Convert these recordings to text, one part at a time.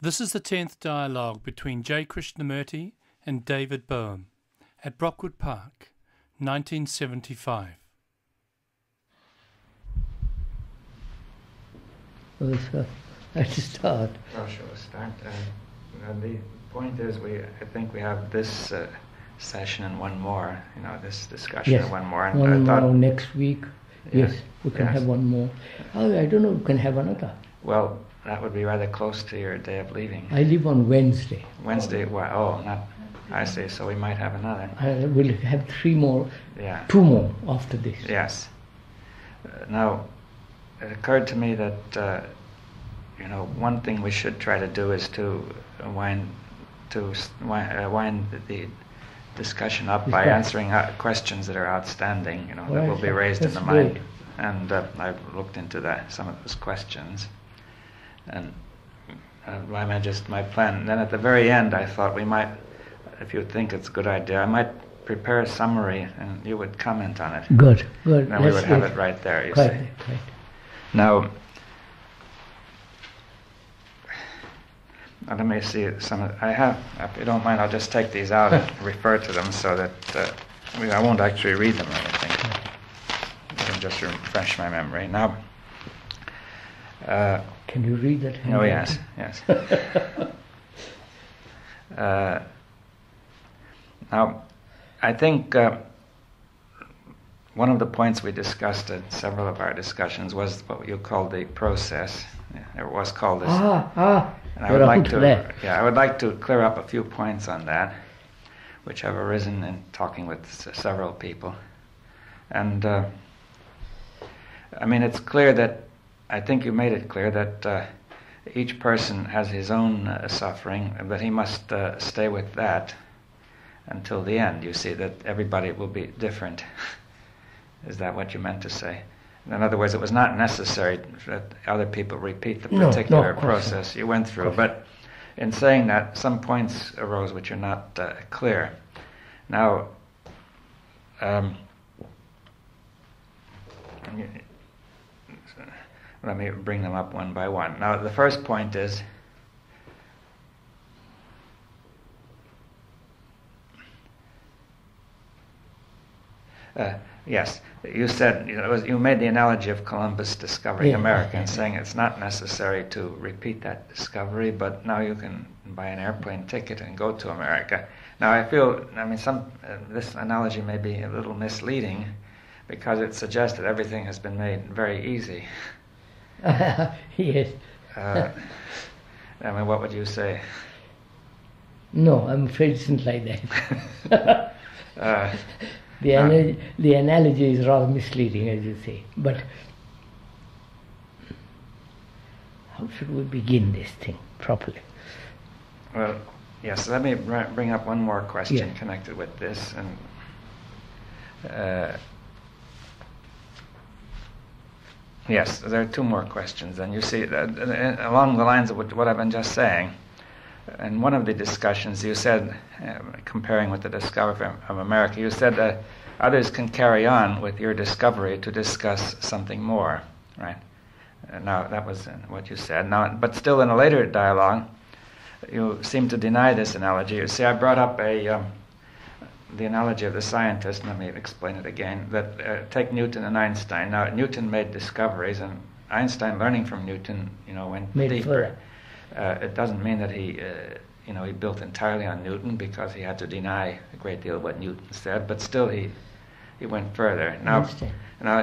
This is the 10th dialogue between J. Krishnamurti and D.Bohm at Brockwood Park, 1975. Well, so let's start. Oh, sure, start. The point is, I think we have this session and one more. This discussion Yes, and one more. And one I thought, more next week. Yes, Yes, we can yes. have one more. Oh, I don't know, we can have another. Well, that would be rather close to your day of leaving. I leave on Wednesday. Wednesday. Well, not. I see. So we might have another. I will have three more, Yeah. two more after this. Yes. Now, it occurred to me that one thing we should try to do is to wind the discussion up by answering questions that are outstanding. That will be raised in the mind. Great. And I've looked into some of those questions, and my plan. And then at the very end, I thought we might, if you think it's a good idea, I might prepare a summary, and you would comment on it. Good. And we would have it right there. You see. Quite. Now, let me see some. I have, if you don't mind, I'll just take these out and refer to them so that I won't actually read them or anything. I can just refresh my memory. Now, Can you read that? oh yes. Now, I think one of the points we discussed in several of our discussions was what you called the process. It was called this. And I would like to, I would like to clear up a few points on that, which have arisen in talking with several people. And it's clear that, I think you made it clear that each person has his own suffering, but he must stay with that until the end. You see that everybody will be different. Is that what you meant to say? In other words, it was not necessary that other people repeat the particular process you went through. But in saying that, some points arose which are not clear. Now, let me bring them up one by one. Now, the first point is, yes, you said, you made the analogy of Columbus discovering America and saying it's not necessary to repeat that discovery, but now you can buy an airplane ticket and go to America. Now, I feel, this analogy may be a little misleading because it suggests that everything has been made very easy. Yes. What would you say? No, I'm afraid it's not like that. The analogy is rather misleading, as you say. But how should we begin this thing properly? Well, yes, let me bring up one more question connected with this. And yes, there are two more questions. And you see, along the lines of what I've been just saying, in one of the discussions you said, comparing with the discovery of America, you said others can carry on with your discovery to discuss something more, right? Now, that was what you said. Now, but still in a later dialogue, you seem to deny this analogy. You see, I brought up the analogy of the scientist. Let me explain it again. That take Newton and Einstein. Now, Newton made discoveries, and Einstein, learning from Newton, went deeper. It doesn't mean that he built entirely on Newton, because he had to deny a great deal of what Newton said. But still, he went further. Now,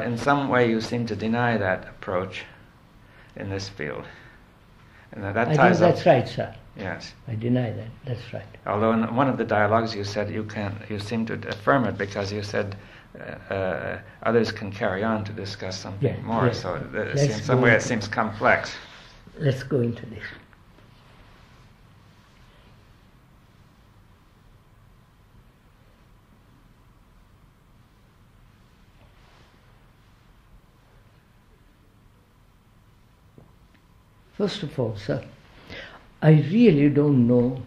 in some way, you seem to deny that approach in this field. And that ties up. That's right, sir. Yes. I deny that. That's right. Although in one of the dialogues you said you seem to affirm it, because you said others can carry on to discuss something more. Yes. So in some way it seems complex. Let's go into this. First of all, sir, I really don't know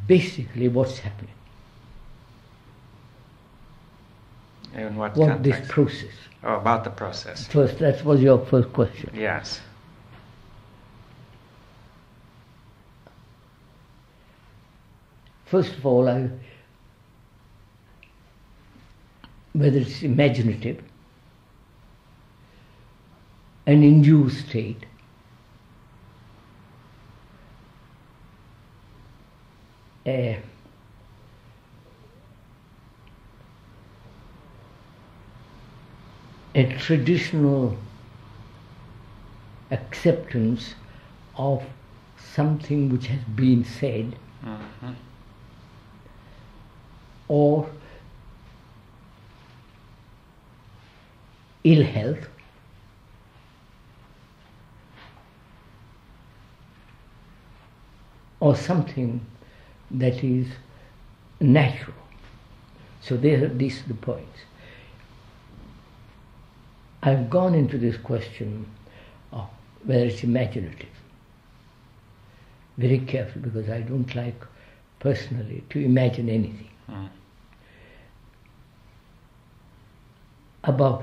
basically what's happening. In what What context? this process. Oh, about the process. First, that was your first question. Yes. first of all, whether it's imaginative, an induced state, a traditional acceptance of something which has been said, or ill health, or something that is natural. So these are the points. I've gone into this question of whether it's imaginative very carefully, because I don't like personally to imagine anything. About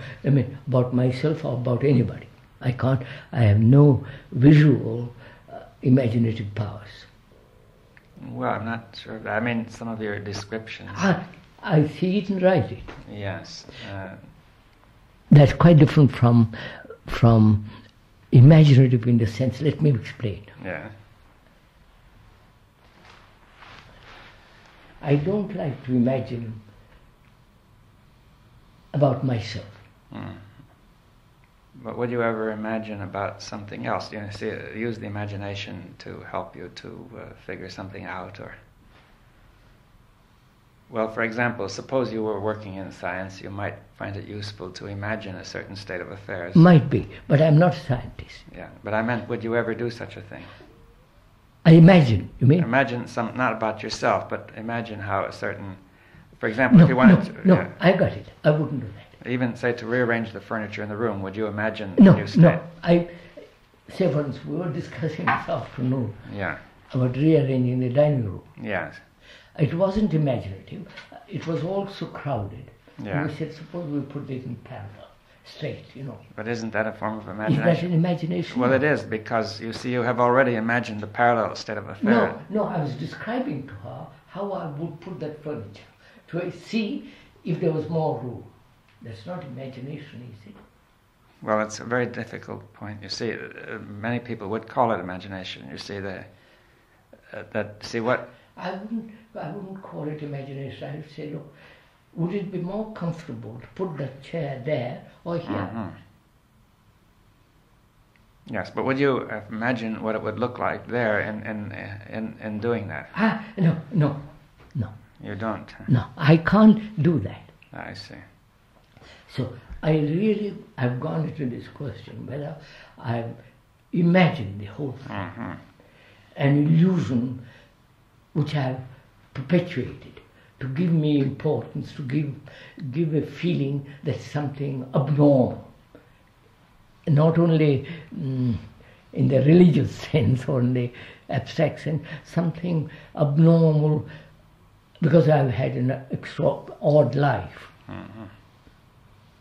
myself or about anybody. I have no visual imaginative powers. Well, I'm not sure. I mean, some of your descriptions. I see it and write it. Yes. That's quite different from imaginative in the sense. Let me explain. Yeah. I don't like to imagine about myself. But would you ever imagine about something else? You know, use the imagination to help you to figure something out, or... Well, for example, suppose you were working in science, you might find it useful to imagine a certain state of affairs. Might be, but I'm not a scientist. Yeah, but I meant, would you ever do such a thing? I imagine, you mean? Imagine not about yourself, but imagine how a certain... For example, if you wanted to... No, I got it. I wouldn't do that. Even, say, to rearrange the furniture in the room, would you imagine No, a new state? no. Say, for instance, we were discussing this afternoon about rearranging the dining room. Yes. It wasn't imaginative. It was also crowded. Yeah. And we said, suppose we put it in parallel, straight, you know. But isn't that a form of Is imagination? that an imagination? Well, it is, because you see, you have already imagined the parallel state of affairs. No, I was describing to her how I would put that furniture to see if there was more room. That's not imagination, is it? Well, it's a very difficult point. You see, many people would call it imagination. You see, what... I wouldn't call it imagination. I would say, look, would it be more comfortable to put that chair there or here? Mm-hmm. Yes, but would you imagine what it would look like there in doing that? No. You don't? No, I can't do that. I see. So I've gone into this question whether I've imagined the whole thing, an illusion which I've perpetuated to give me importance, to give a feeling that something abnormal, not only in the religious sense or in the abstract sense, something abnormal because I've had an odd life.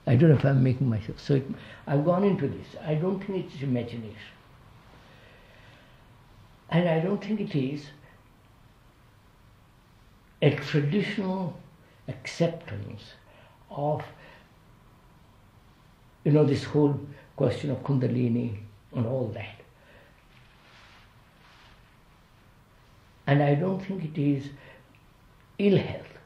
I don't know if I'm making myself. So I've gone into this. I don't think it's imagination. And I don't think it is a traditional acceptance of, this whole question of Kundalini and all that. And I don't think it is ill health,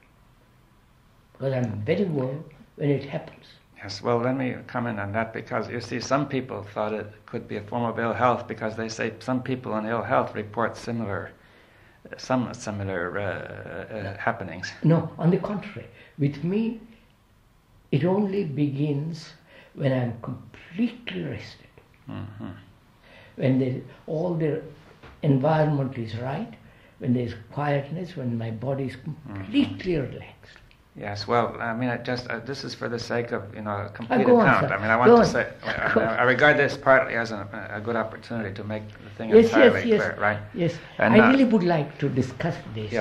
because I'm very well when it happens. Yes, well, let me comment on that, because you see, some people thought it could be a form of ill health because they say some people in ill health report similar happenings. No, on the contrary. With me, it only begins when I'm completely rested. When all the environment is right, when there's quietness, when my body is completely relaxed. Yes, well, I mean, this is for the sake of, a complete account. I mean, I want to say, I regard this partly as a good opportunity to make the thing entirely clear, right? Yes, and I really would like to discuss this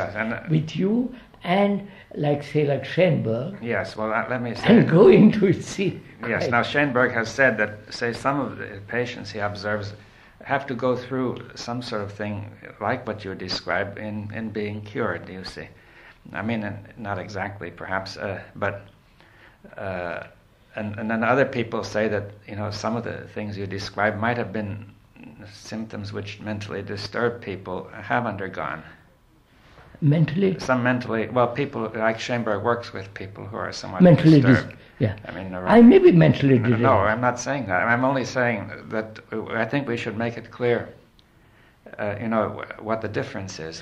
with you and, like Schoenberg. Yes, well, let me say... And go into it, see. Yes, now Schoenberg has said that, say, some of the patients he observes have to go through some sort of thing like what you describe in being cured, you see. I mean, not exactly, perhaps, but and then other people say that, you know, some of the things you describe might have been symptoms which mentally disturbed people have undergone. Mentally? Some mentally, well, people like Schoenberg works with people who are somewhat mentally disturbed. Yeah. I mean, I may be mentally disturbed. No, I'm not saying that. I'm only saying that I think we should make it clear, you know, what the difference is.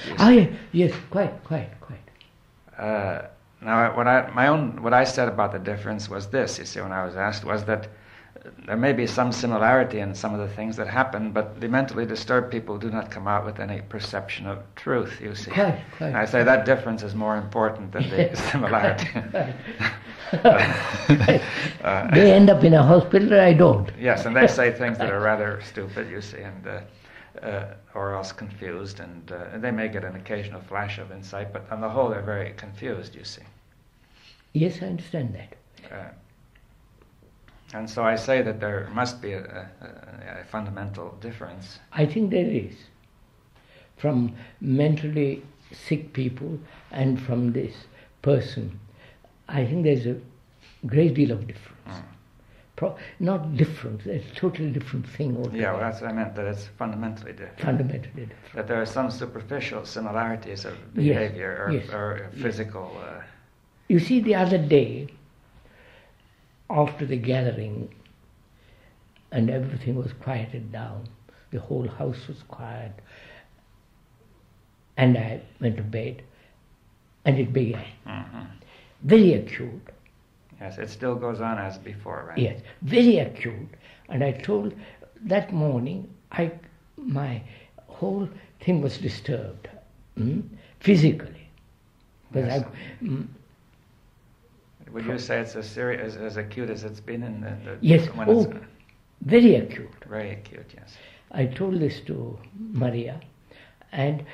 Yes, quite. Now, what I said about the difference was this. You see, when I was asked, was that there may be some similarity in some of the things that happen, but the mentally disturbed people do not come out with any perception of truth, you see. Quite. And I say that difference is more important than the similarity. They end up in a hospital, I don't. Yes, and they say things that are rather stupid, you see, and or else confused, and they may get an occasional flash of insight, but on the whole they're very confused, you see. Yes, I understand that. And so I say that there must be a fundamental difference. I think there is. From mentally sick people and from this person, I think there's a great deal of difference. Not difference, it's a totally different thing altogether. Yeah, well, that's what I meant, that it's fundamentally different. Fundamentally different. That there are some superficial similarities of behavior or physical... You see, the other day, after the gathering, and everything was quieted down, the whole house was quiet, and I went to bed, and it began. Very acute. Yes, it still goes on as before, right? Yes, very acute. And I told that morning, my whole thing was disturbed, physically. Yes. Would you say it's as acute as it's been in the yes, very acute. Very acute, yes. I told this to Maria, and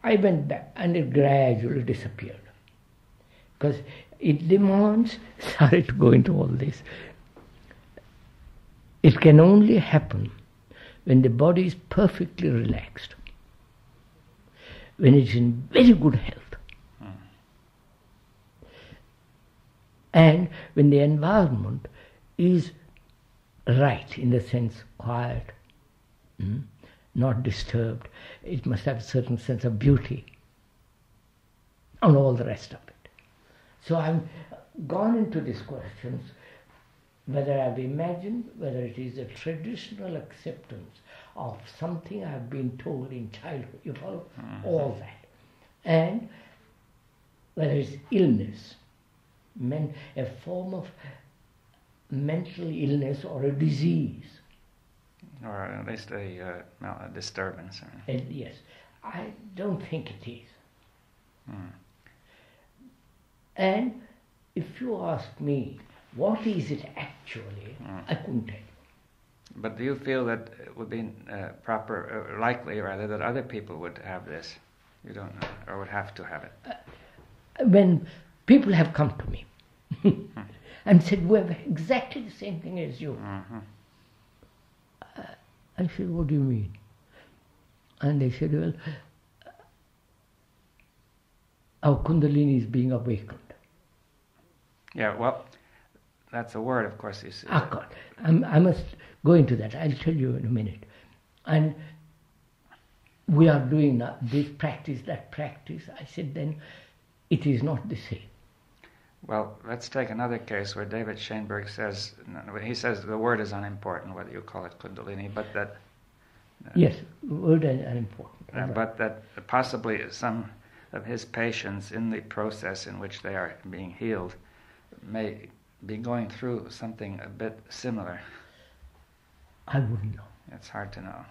I went back, and it gradually disappeared. Because it demands, sorry to go into all this, it can only happen when the body is perfectly relaxed, when it's in very good health, and when the environment is right, in the sense quiet, not disturbed. It must have a certain sense of beauty and all the rest of it. So I've gone into these questions, whether I've imagined, whether it is a traditional acceptance of something I've been told in childhood, you follow, all that, and whether it's illness, a form of mental illness or a disease. Or at least a disturbance. Yes, I don't think it is. And if you ask me, what is it actually, I couldn't tell you. But do you feel that it would be likely rather, that other people would have this? You don't know, or would have to have it? When people have come to me and said, we have exactly the same thing as you. I said, what do you mean? And they said, well, our Kundalini is being awakened. Yeah, well, that's a word, of course. You see. God, I must go into that. I'll tell you in a minute. And we are doing this practice, that practice. I said, then it is not the same. Well, let's take another case where David Schoenberg says, he says the word is unimportant, whether you call it Kundalini, but that... yes, word is unimportant. But that possibly some of his patients in the process in which they are being healed may be going through something a bit similar. I wouldn't know. It's hard to know.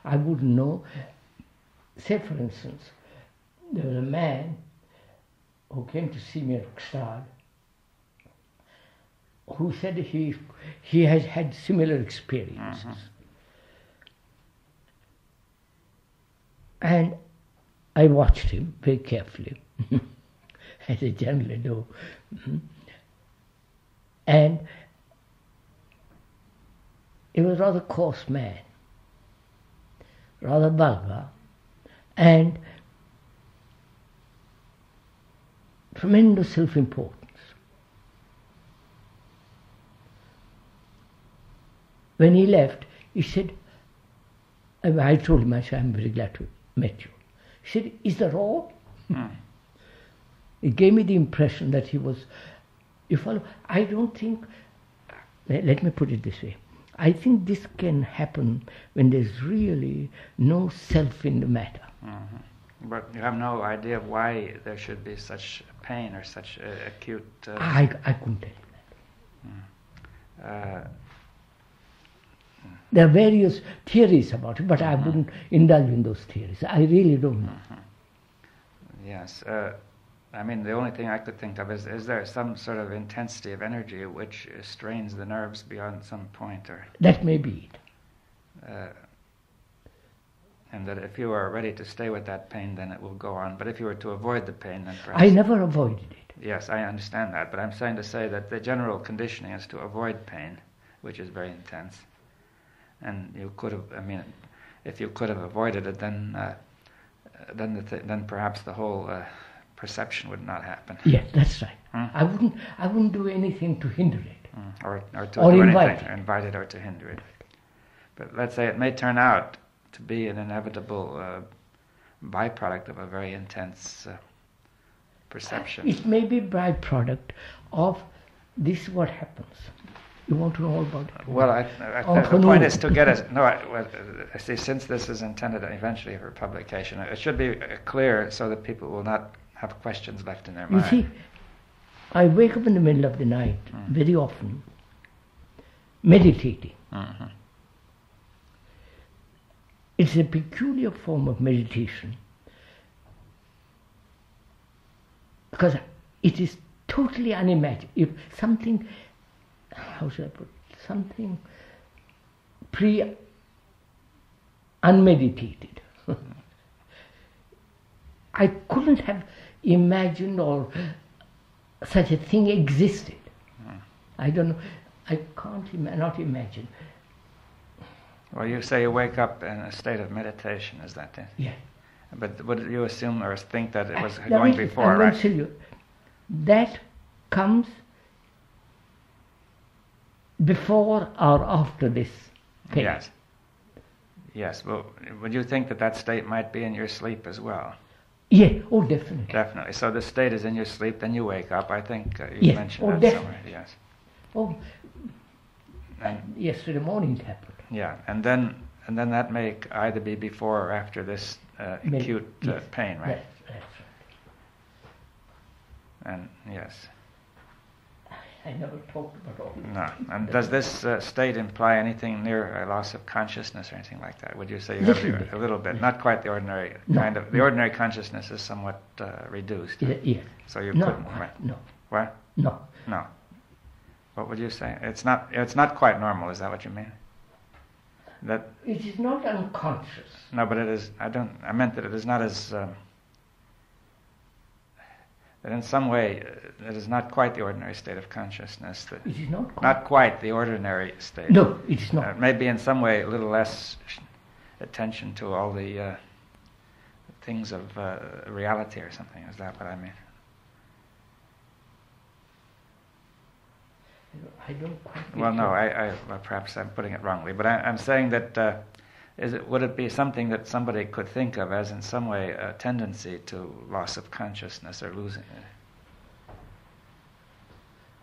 I wouldn't know. Say, for instance, there was a man who came to see me at Oxford, who said he has had similar experiences. And I watched him very carefully, as I generally do. And he was a rather coarse man, rather vulgar, and tremendous self-importance. When he left, he said, I told him, I said, I'm very glad to have met you. He said, is that all? It gave me the impression that he was, you follow, I don't think, let me put it this way, I think this can happen when there's really no self in the matter. Mm-hmm. But you have no idea of why there should be such pain or such acute... I couldn't tell you that. There are various theories about it, but I wouldn't indulge in those theories. I really don't know. Yes. I mean, the only thing I could think of is there some sort of intensity of energy which strains the nerves beyond some point? Or that may be it. And that if you are ready to stay with that pain, then it will go on. But if you were to avoid the pain, then perhaps... I never avoided it. Yes, I understand that. But I'm saying to say that the general conditioning is to avoid pain, which is very intense. And you could have, I mean, if you could have avoided it, then perhaps the whole perception would not happen. Yes, that's right. I wouldn't do anything to hinder it. Or to or do invite anything, or invite it or to hinder it. But let's say it may turn out to be an inevitable byproduct of a very intense perception. It may be byproduct of this what happens. You want to know all about it? Well, the point is to get us... No, I see, since this is intended eventually for publication, it should be clear so that people will not have questions left in their mind. You see, I wake up in the middle of the night, very often, meditating. Mm-hmm. It's a peculiar form of meditation because it is totally unimagined. If something... how should I put it? Something unmeditated. I couldn't have imagined or such a thing existed. I don't know. I can't not imagine. Well, you say you wake up in a state of meditation, is that it? Yeah. But would you assume or think that it was going before, I'm right? going to tell you, that comes before or after this pain. Yes. Yes. Well, would you think that state might be in your sleep as well? Yeah. Oh, definitely. Definitely. So the state is in your sleep, then you wake up. I think you mentioned that definitely. somewhere. Yes. Oh. And yesterday morning it happened. Yeah, and then that may either be before or after this acute pain, right? That's right. And yes. I never talked about all this. No. And does this state imply anything near a loss of consciousness or anything like that? Would you say you have a little bit? Not quite the ordinary kind of... The ordinary consciousness is somewhat reduced. Yes. So you couldn't... Right. No. What? No. No. What would you say? It's not quite normal, is that what you mean? That it is not unconscious. No, but it is... I meant that it is not as... that in some way it is not quite the ordinary state of consciousness. That it is not quite. Not quite the ordinary state. No, it is not. Maybe in some way a little less attention to all the things of reality or something. Is that what I mean? I don't quite... Well, no, well, perhaps I'm putting it wrongly, but I'm saying that would it be something that somebody could think of as in some way a tendency to loss of consciousness or losing it?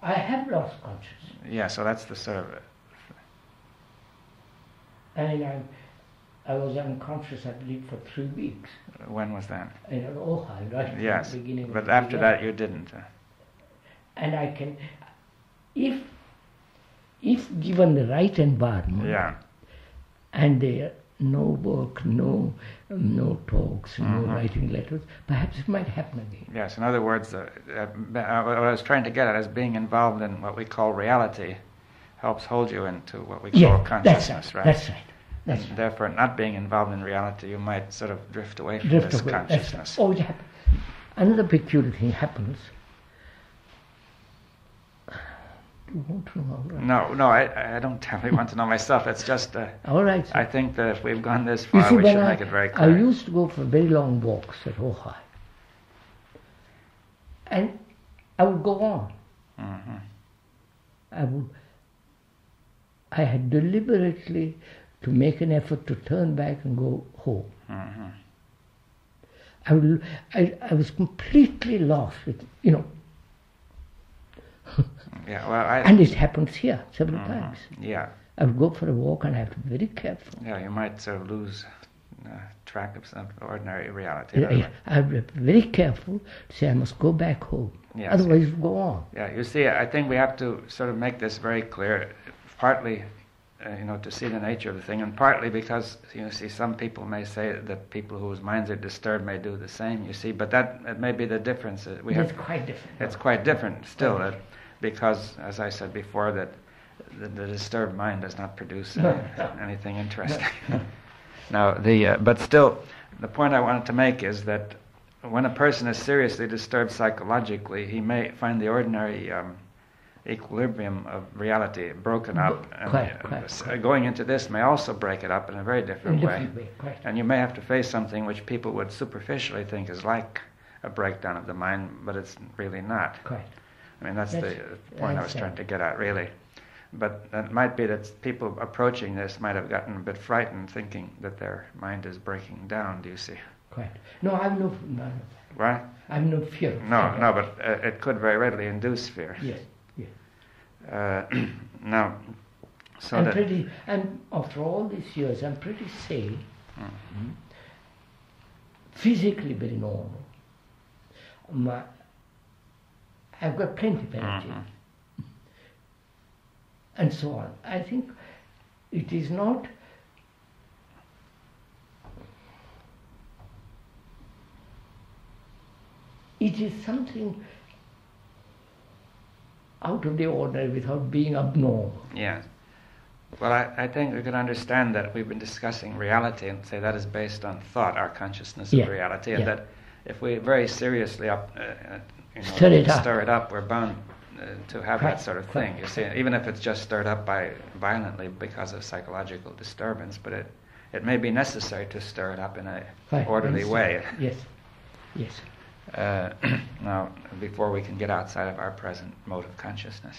I have lost consciousness. Yeah, so that's the sort of... I was unconscious, I believe, for 3 weeks. When was that? In Ohio, right? Yes, from the beginning but after that you didn't. And I can... If given the right environment, and there no work, no talks, no writing letters, perhaps it might happen again. Yes, in other words, what I was trying to get at is being involved in what we call reality helps hold you into what we call consciousness, right? That's right. That's right. Therefore, not being involved in reality, you might sort of drift away from this consciousness. Oh, it happens. Another peculiar thing happens. you want to know. Right? No, I don't really want to know myself. It's just, All right. I think that if we've gone this You far, see, we when should I, make it very I clear. used to go for very long walks at Ojai. And I would go on. Mm-hmm. I had deliberately to make an effort to turn back and go home. Mm-hmm. I was completely lost with, Yeah, well, and it happens here several times. Yeah. I would go for a walk and I have to be very careful. Yeah, you might sort of lose track of some ordinary reality. Yeah, I have to be very careful to say I must go back home. Yes. Otherwise, it will go on. Yeah, you see, I think we have to sort of make this very clear, partly, to see the nature of the thing, and partly because, see, some people may say that people whose minds are disturbed may do the same, you see, but that may be the difference. It's quite different. It's quite different still, because, as I said before, that the disturbed mind does not produce anything interesting. Now, but still, the point I wanted to make is that when a person is seriously disturbed psychologically, he may find the ordinary equilibrium of reality broken up. And going into this may also break it up in a very different way. And you may have to face something which people would superficially think is like a breakdown of the mind, but it's really not. Quite. I mean, that's the point I was trying to get at, really. But it might be that people approaching this might have gotten a bit frightened, thinking that their mind is breaking down, do you see? Quite. No, I have no What? I have no fear. No, but it could very readily induce fear. Yes. Now, so and after all these years, I'm pretty sane, physically very normal. I've got plenty of energy, and so on. I think it is not. It is something out of the ordinary without being abnormal. Yes. Well, I think we can understand that we've been discussing reality and say that is based on thought, our consciousness of reality, and that if we very seriously stir it up, we're bound to have that sort of thing. You see, even if it's just stirred up violently because of psychological disturbance, but it may be necessary to stir it up in an orderly way. Yes. Now, before we can get outside of our present mode of consciousness.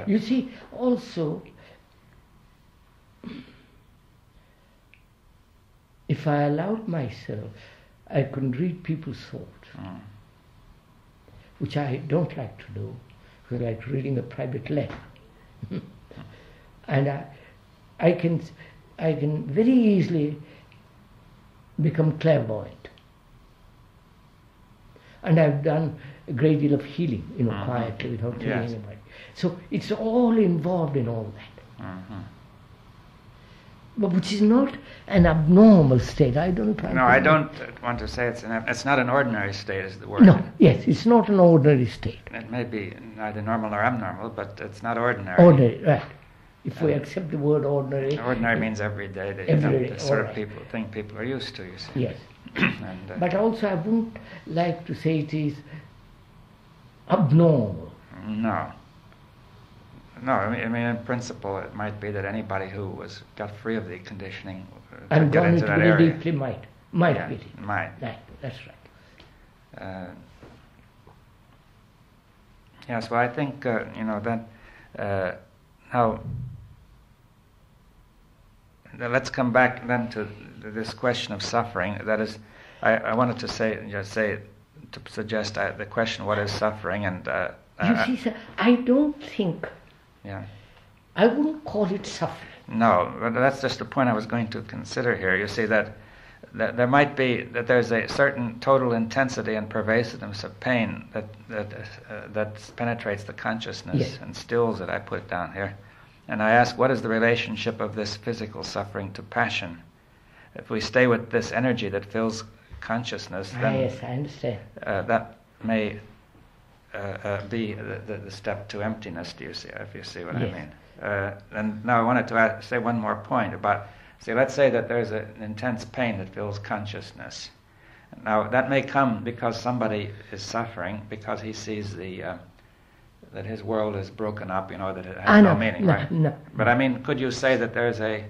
You see, also, if I allowed myself, I could read people's thoughts, which I don't like to do, because I like reading a private letter. And I can very easily become clairvoyant. And I've done a great deal of healing, quietly, without killing anybody. So it's all involved in all that. But which is not an abnormal state. I don't. I don't want to say it's not an ordinary state, is the word. No, yes, it's not an ordinary state. It may be neither normal nor abnormal, but it's not ordinary. Ordinary, right. If we accept the word ordinary. Ordinary means everyday. The sort of thing people are used to, you see. Yes. And, but also I wouldn't like to say it is abnormal. No, I mean in principle it might be that anybody who got free of the conditioning and get gone into into that very area. deeply might. Right, that's right. Yes, well I think, that now let's come back then to this question of suffering. That is, I wanted to suggest the question, what is suffering? And you see, sir, I don't think. Yeah. I wouldn't call it suffering. No, but that's just the point I was going to consider here. You see that there might be that there's a certain total intensity and pervasiveness of pain that penetrates the consciousness and stills it. I put down here. And I ask, what is the relationship of this physical suffering to passion? If we stay with this energy that fills consciousness, then yes, I understand. That may be the step to emptiness. Do you see? If you see what I mean. And now I wanted to say one more point about. See, let's say that there's an intense pain that fills consciousness. Now that may come because somebody is suffering because he sees the that his world is broken up, that it has no meaning, right? No. But I mean, could you say that there's a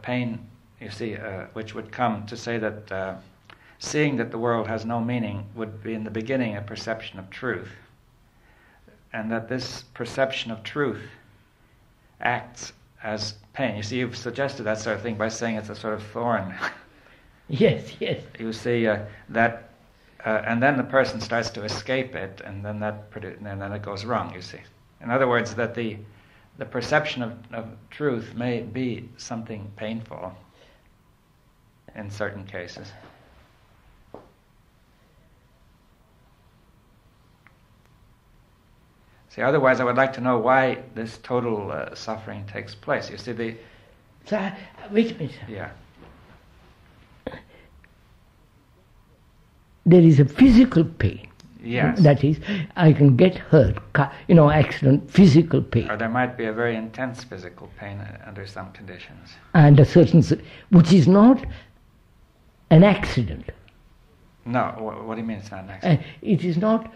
pain, you see, which would come to say that seeing that the world has no meaning would be in the beginning a perception of truth, and that this perception of truth acts as pain. You see, you've suggested that sort of thing by saying it's a sort of thorn. Yes, yes. You see that, and then the person starts to escape it, and then and then it goes wrong. You see, in other words, that the perception of truth may be something painful in certain cases. See, otherwise, I would like to know why this total suffering takes place. You see, Wait a minute. Yeah. There is a physical pain. Yes. That is, I can get hurt, accident, physical pain. Or there might be a very intense physical pain under some conditions. And a certain, which is not an accident. No, what do you mean it's not an accident? It is not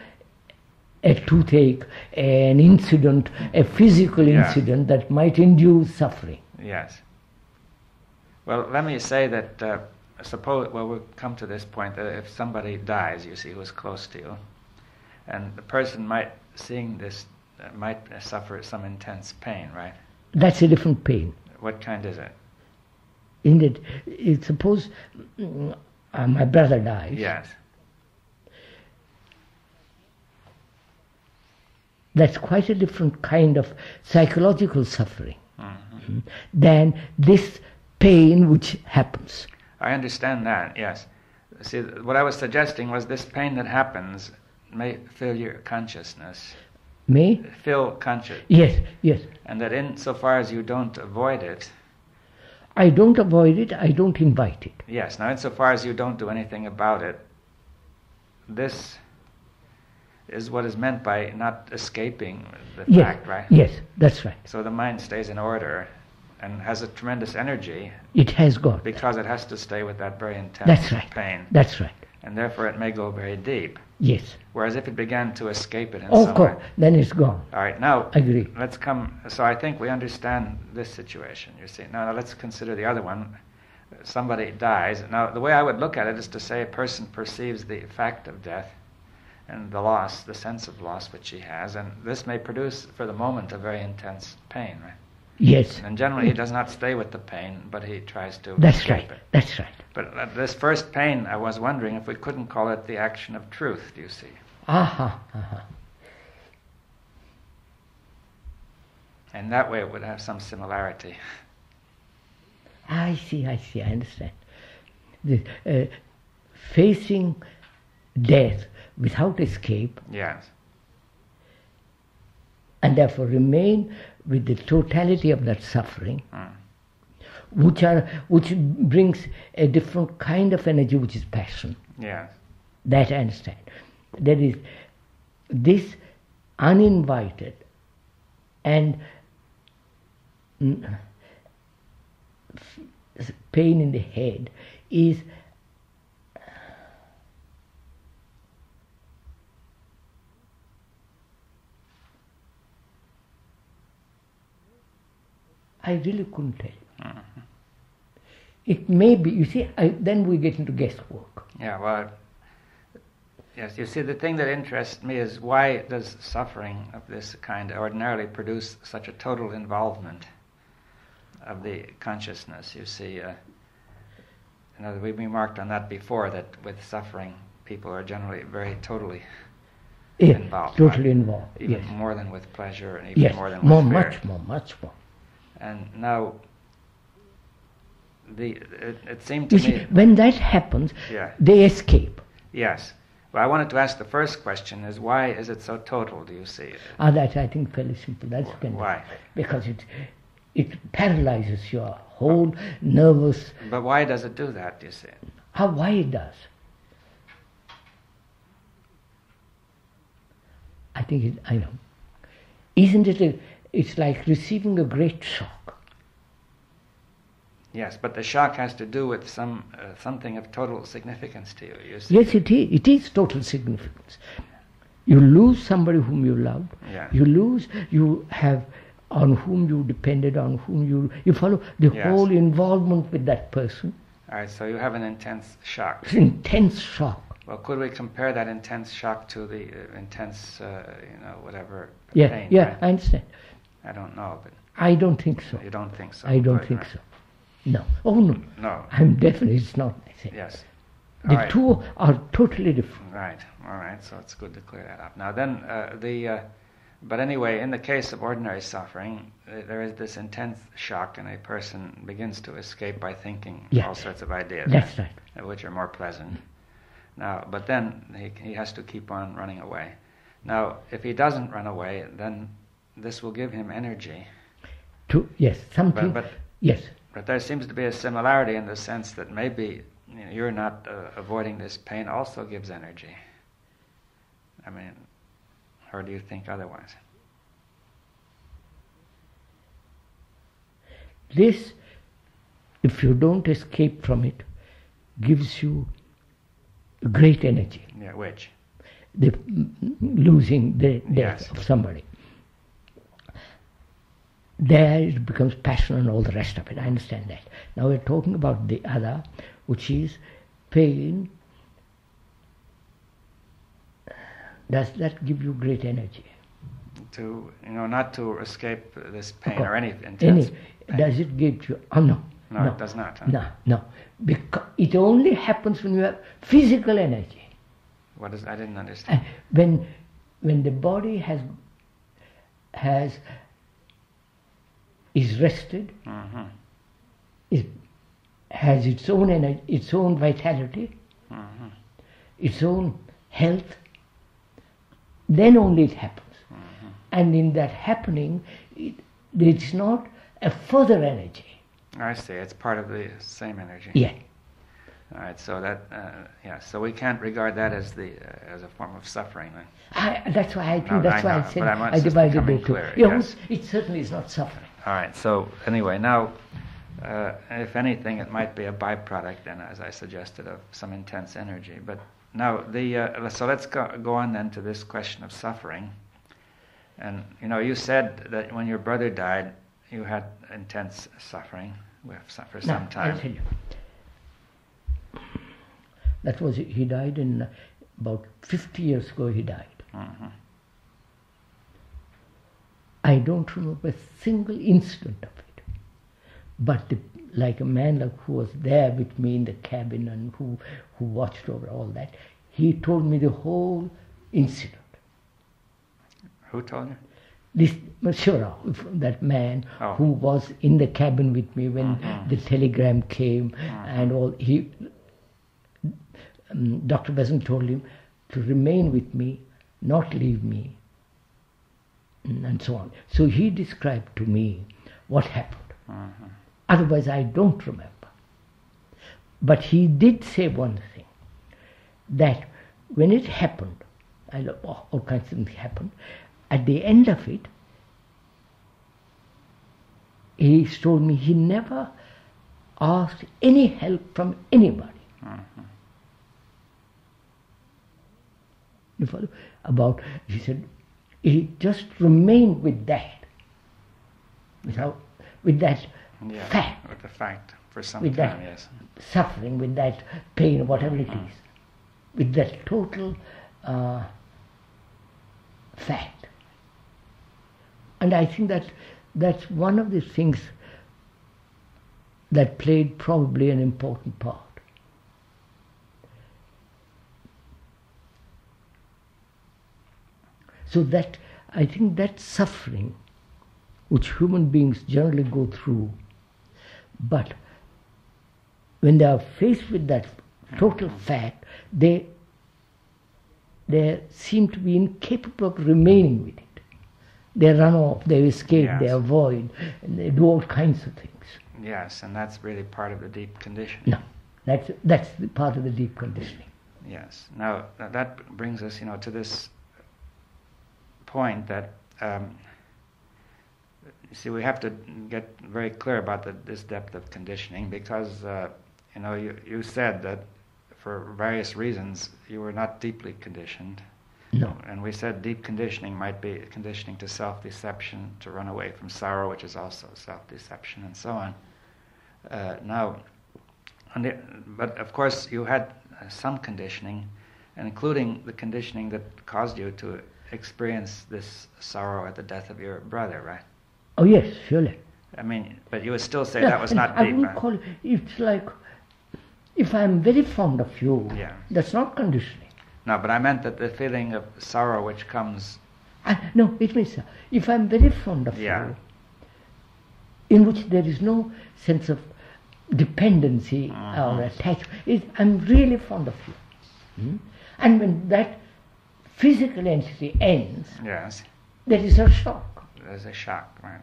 a toothache, an incident, a physical incident that might induce suffering. Yes. Well, let me say that we'll come to this point, that if somebody dies, you see, who's close to you, and the person seeing this might suffer some intense pain, right? That's a different pain. What kind is it? Indeed, suppose my brother dies. Yes. That's quite a different kind of psychological suffering Mm-hmm. than this pain which happens. I understand that, yes. See, what I was suggesting was this pain that happens may fill your consciousness. May? Fill conscious. Yes, yes. And that insofar as you don't avoid it... I don't avoid it, I don't invite it. Yes, now insofar as you don't do anything about it, this is what is meant by not escaping the fact, right? Yes, that's right. So the mind stays in order and has a tremendous energy. It has got. Because it has to stay with that very intense That's right. pain. That's right. And therefore it may go very deep. Yes. Whereas if it began to escape it in Of some course, way... then it's gone. All right, now Agree. let's come... So I think we understand this situation, you see. Now let's consider the other one. Somebody dies. Now the way I would look at it is to say a person perceives the fact of death and the loss, the sense of loss which he has, and this may produce for the moment a very intense pain, right? Yes. And generally he does not stay with the pain, but he tries to That's escape right. it. That's right. But this first pain, I was wondering if we couldn't call it the action of truth, do you see? Aha, aha. And that way it would have some similarity. I see, I understand. Facing death without escape, Yes. and therefore remain with the totality of that suffering, which brings a different kind of energy, which is passion. Yes. That I understand. There is this uninvited and pain in the head is I really couldn't tell you. Mm-hmm. It may be, you see, then we get into guesswork. Yeah, well, yes, you see, the thing that interests me is why does suffering of this kind ordinarily produce such a total involvement of the consciousness? You see, we've remarked on that before, that with suffering, people are generally very totally involved. Totally right? involved, Even yes. more than with pleasure, and even more than with fear. Much more. And now, it seemed You to see, me... when that happens, Yeah. they escape. Yes. Well, I wanted to ask the first question is, why is it so total, do you see? That I think fairly simple. That's Why? Because it paralyzes your whole nervous... But why does it do that, do you see? Why it does? I think I know. Isn't it it's like receiving a great shock. Yes, but the shock has to do with something of total significance to you, you see. Yes, it is. It is total significance. You lose somebody whom you loved. Yeah. You have on whom you depended, on whom you follow the Yes. whole involvement with that person. All right, so you have an intense shock. It's intense shock. Well, could we compare that intense shock to the intense, whatever Yeah, pain? yeah, Right? I understand. I don't know, but I don't think so. you don't think so. I don't Right, think right. so. No. Oh no. No. I'm definitely. It's not. I say. Yes. The All right. two are totally different. Right. All right. So it's good to clear that up. Now then, but anyway, in the case of ordinary suffering, there is this intense shock, and a person begins to escape by thinking Yeah. all sorts of ideas, That's right. which are more pleasant. Now, but then he has to keep on running away. Now, if he doesn't run away, then this will give him energy. Yes, something. But yes. But there seems to be a similarity in the sense that maybe you're not avoiding this pain also gives energy. I mean, or do you think otherwise? This, if you don't escape from it, gives you great energy. Yeah, which? The losing the death Yes. of somebody. There it becomes passion and all the rest of it. I understand that. Now we're talking about the other, which is pain. Does that give you great energy? To, not to escape this pain Okay. or any intense pain. Does it give you? Oh no. No, it does not. Huh? No. Because it only happens when you have physical energy. What is? I didn't understand. When the body is rested, Mm-hmm. it has its own energy, its own vitality, Mm-hmm. its own health, then only it happens. Mm-hmm. And in that happening, it's not a further energy. I see. It's part of the same energy. Yeah. All right. So that, so we can't regard that as as a form of suffering then. That's why I think. No, that's I why know, I said but I'm I just divided becoming the two. clear, Yeah, yes. it certainly is not suffering. All right. So anyway, now, if anything, it might be a byproduct, then, as I suggested, of some intense energy. But now, so let's go on then to this question of suffering. And you said that when your brother died, you had intense suffering for some time. I'll tell you. That was, he died in about 50 years ago. He died. Mm-hmm. I don't remember a single incident of it. But like a man who was there with me in the cabin and who watched over all that, he told me the whole incident. Who told you? This Mashura, that man Oh. who was in the cabin with me when the telegram came and all, Dr. Besant told him to remain with me, not leave me, and so on. So he described to me what happened. Mm-hmm. Otherwise I don't remember. But he did say one thing, that when it happened, all kinds of things happened, at the end of it, he told me he never asked any help from anybody. Mm-hmm. You follow? He said, he just remained with that, with that Yeah, fact, with the fact for some with time, that yes. suffering, with that pain, whatever it is, with that total fact. And I think that's one of the things that played probably an important part. So that, I think that suffering, which human beings generally go through, but when they are faced with that total fact, they seem to be incapable of remaining with it. They run off, they escape, Yes. they avoid, and they do all kinds of things. Yes, and that's really part of the deep conditioning. No, that's the part of the deep conditioning. Yes. Now, that brings us, to this point that, you see, we have to get very clear about this depth of conditioning because, you said that for various reasons you were not deeply conditioned, No. And we said deep conditioning might be conditioning to self-deception, to run away from sorrow, which is also self-deception, and so on. But of course you had some conditioning, including the conditioning that caused you to experience this sorrow at the death of your brother, right? Oh yes, surely. I mean, but you would still say that was not I deep. wouldn't call it, it's like, if I'm very fond of you, Yeah. that's not conditioning. No, but I meant that the feeling of sorrow which comes... No, it means, if I'm very fond of you, in which there is no sense of dependency or attachment, I'm really fond of you. And when that physical entity ends, Yes. there is a shock. There's a shock, right?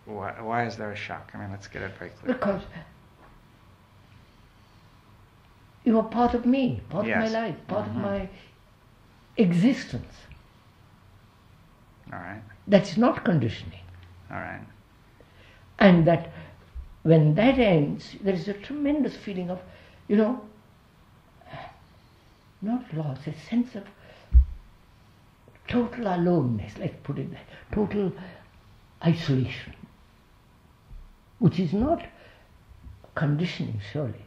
Why is there a shock? I mean, let's get it very clear. Because you are part of me, part of my life, part of my existence. All right. That's not conditioning. All right. And that when that ends, there is a tremendous feeling of, not loss, a sense of total aloneness, let's put it that, total isolation, which is not conditioning, surely.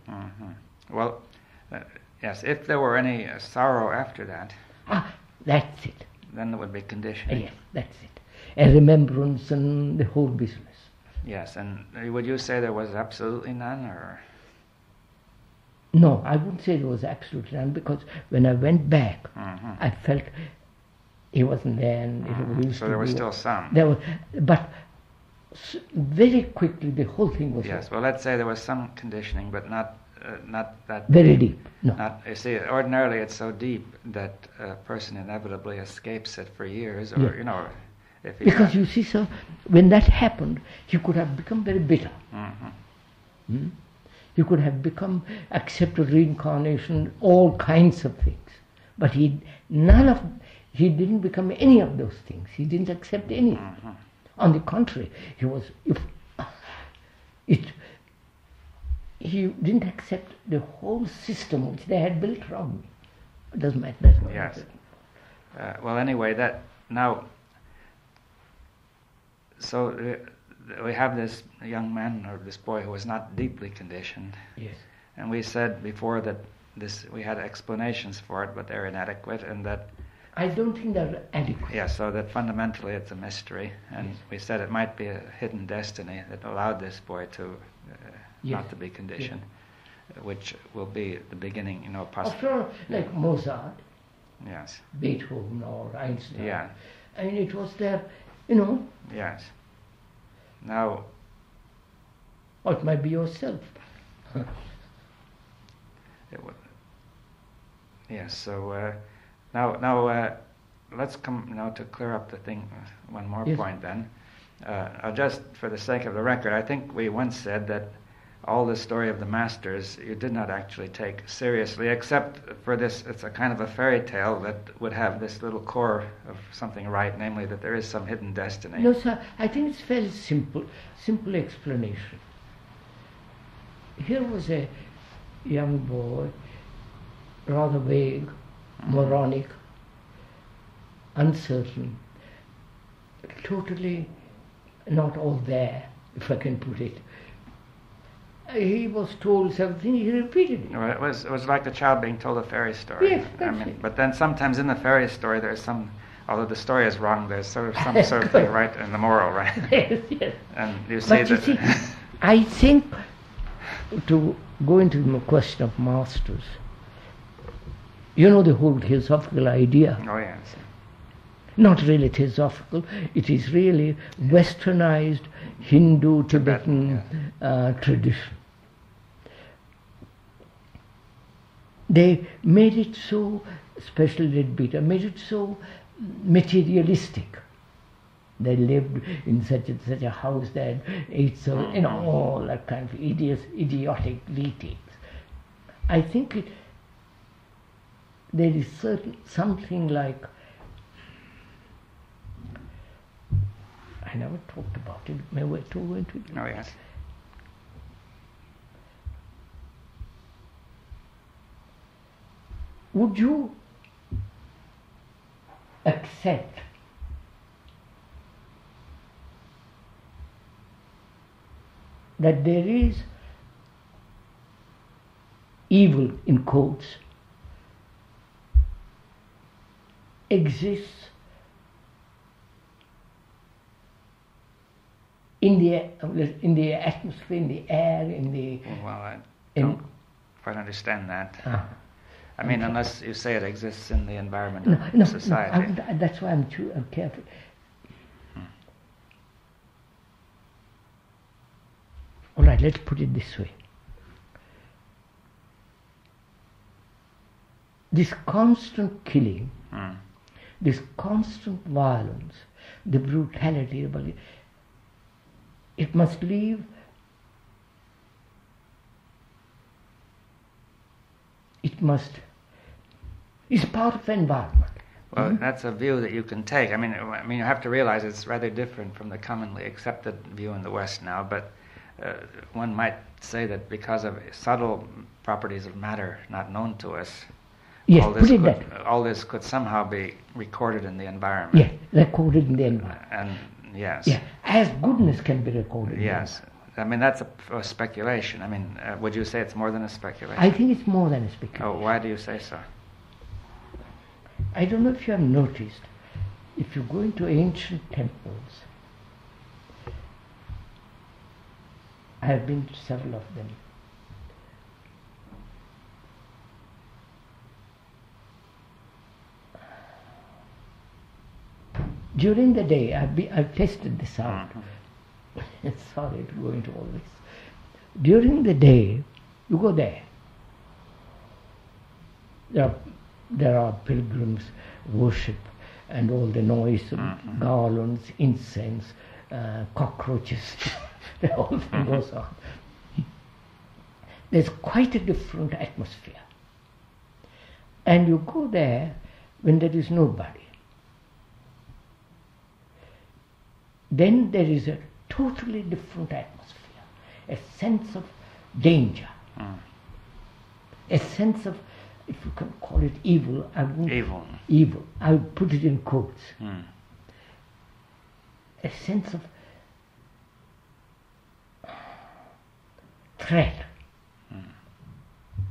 Well, yes, if there were any sorrow after that, that's it. then there would be conditioning. Yes, that's it. A remembrance and the whole business. Yes, and would you say there was absolutely none, or? No, I wouldn't say there was absolutely none, because when I went back, I felt he wasn't there, and so there was still some. There was, but very quickly the whole thing was. Yes, well, let's say there was some conditioning, but not that very deep. No. You see, ordinarily it's so deep that a person inevitably escapes it for years, or if because you see, sir, when that happened, he could have become very bitter. He could have become accepted reincarnation, all kinds of things, but he didn't become any of those things. He didn't accept any. On the contrary, he didn't accept the whole system which they had built around me. It doesn't matter. That's not yes. Well, anyway, that now. So we have this young man or this boy who was not deeply conditioned. Yes. And we said before that we had explanations for it, but they're inadequate, and that. I don't think they're adequate. Yeah, so that fundamentally it's a mystery, and we said it might be a hidden destiny that allowed this boy to not to be conditioned, which will be the beginning, possible. After all, like Mozart, yes, Beethoven or Einstein. Yeah. I mean, it was there, Yes. Now. Or it might be yourself. Yes. So now let's come now to clear up the thing. One more point then. Just for the sake of the record, I think we once said that all the story of the masters you did not actually take seriously, except for this. It's a kind of a fairy tale that would have this little core of something right, namely that there is some hidden destiny. No, sir, I think it's very simple explanation. Here was a young boy, rather vague, moronic, uncertain, totally not all there, if I can put it. He was told something, he repeated it. Well, it was like the child being told a fairy story. Yes, that's it. But then sometimes in the fairy story there's some, although the story is wrong, there's some sort of thing right in the moral, right? Yes. And you see but that. You see, I think, to go into the question of masters, the whole theosophical idea. Oh yes. Not really theosophical, it is really westernized Hindu, Tibetan tradition. They made it so, especially Beta, made it so materialistic. They lived in such a house that ate so, all that kind of idiotic details. I think there is something like, I never talked about it. May we talk into it? Oh yes. Would you accept that there is evil, in quotes, exists in the atmosphere, in the air, in the... Well, I don't quite understand that. I mean, unless you say it exists in the environment of society. No, that's why I'm careful. All right, let's put it this way. This constant killing, this constant violence, the brutality, it must leave it's part of the environment. Well, that's a view that you can take. I mean, you have to realize it's rather different from the commonly accepted view in the West now, but one might say that because of subtle properties of matter not known to us, yes, all this could somehow be recorded in the environment. Yes, recorded in the environment. And yes. Yeah, as goodness can be recorded. Yes. I mean, that's a speculation. I mean, would you say it's more than a speculation? I think it's more than a speculation. Oh, why do you say so? I don't know if you have noticed, if you go into ancient temples, I have been to several of them. During the day, I've tested this out. Sorry to go into all this. During the day, you go there. There are pilgrims worship and all the noise, garlands, incense, cockroaches, the whole thing goes on. There's quite a different atmosphere. And you go there when there is nobody. Then there is a totally different atmosphere, a sense of danger, a sense of, if you can call it evil, evil, I would put it in quotes, a sense of threat.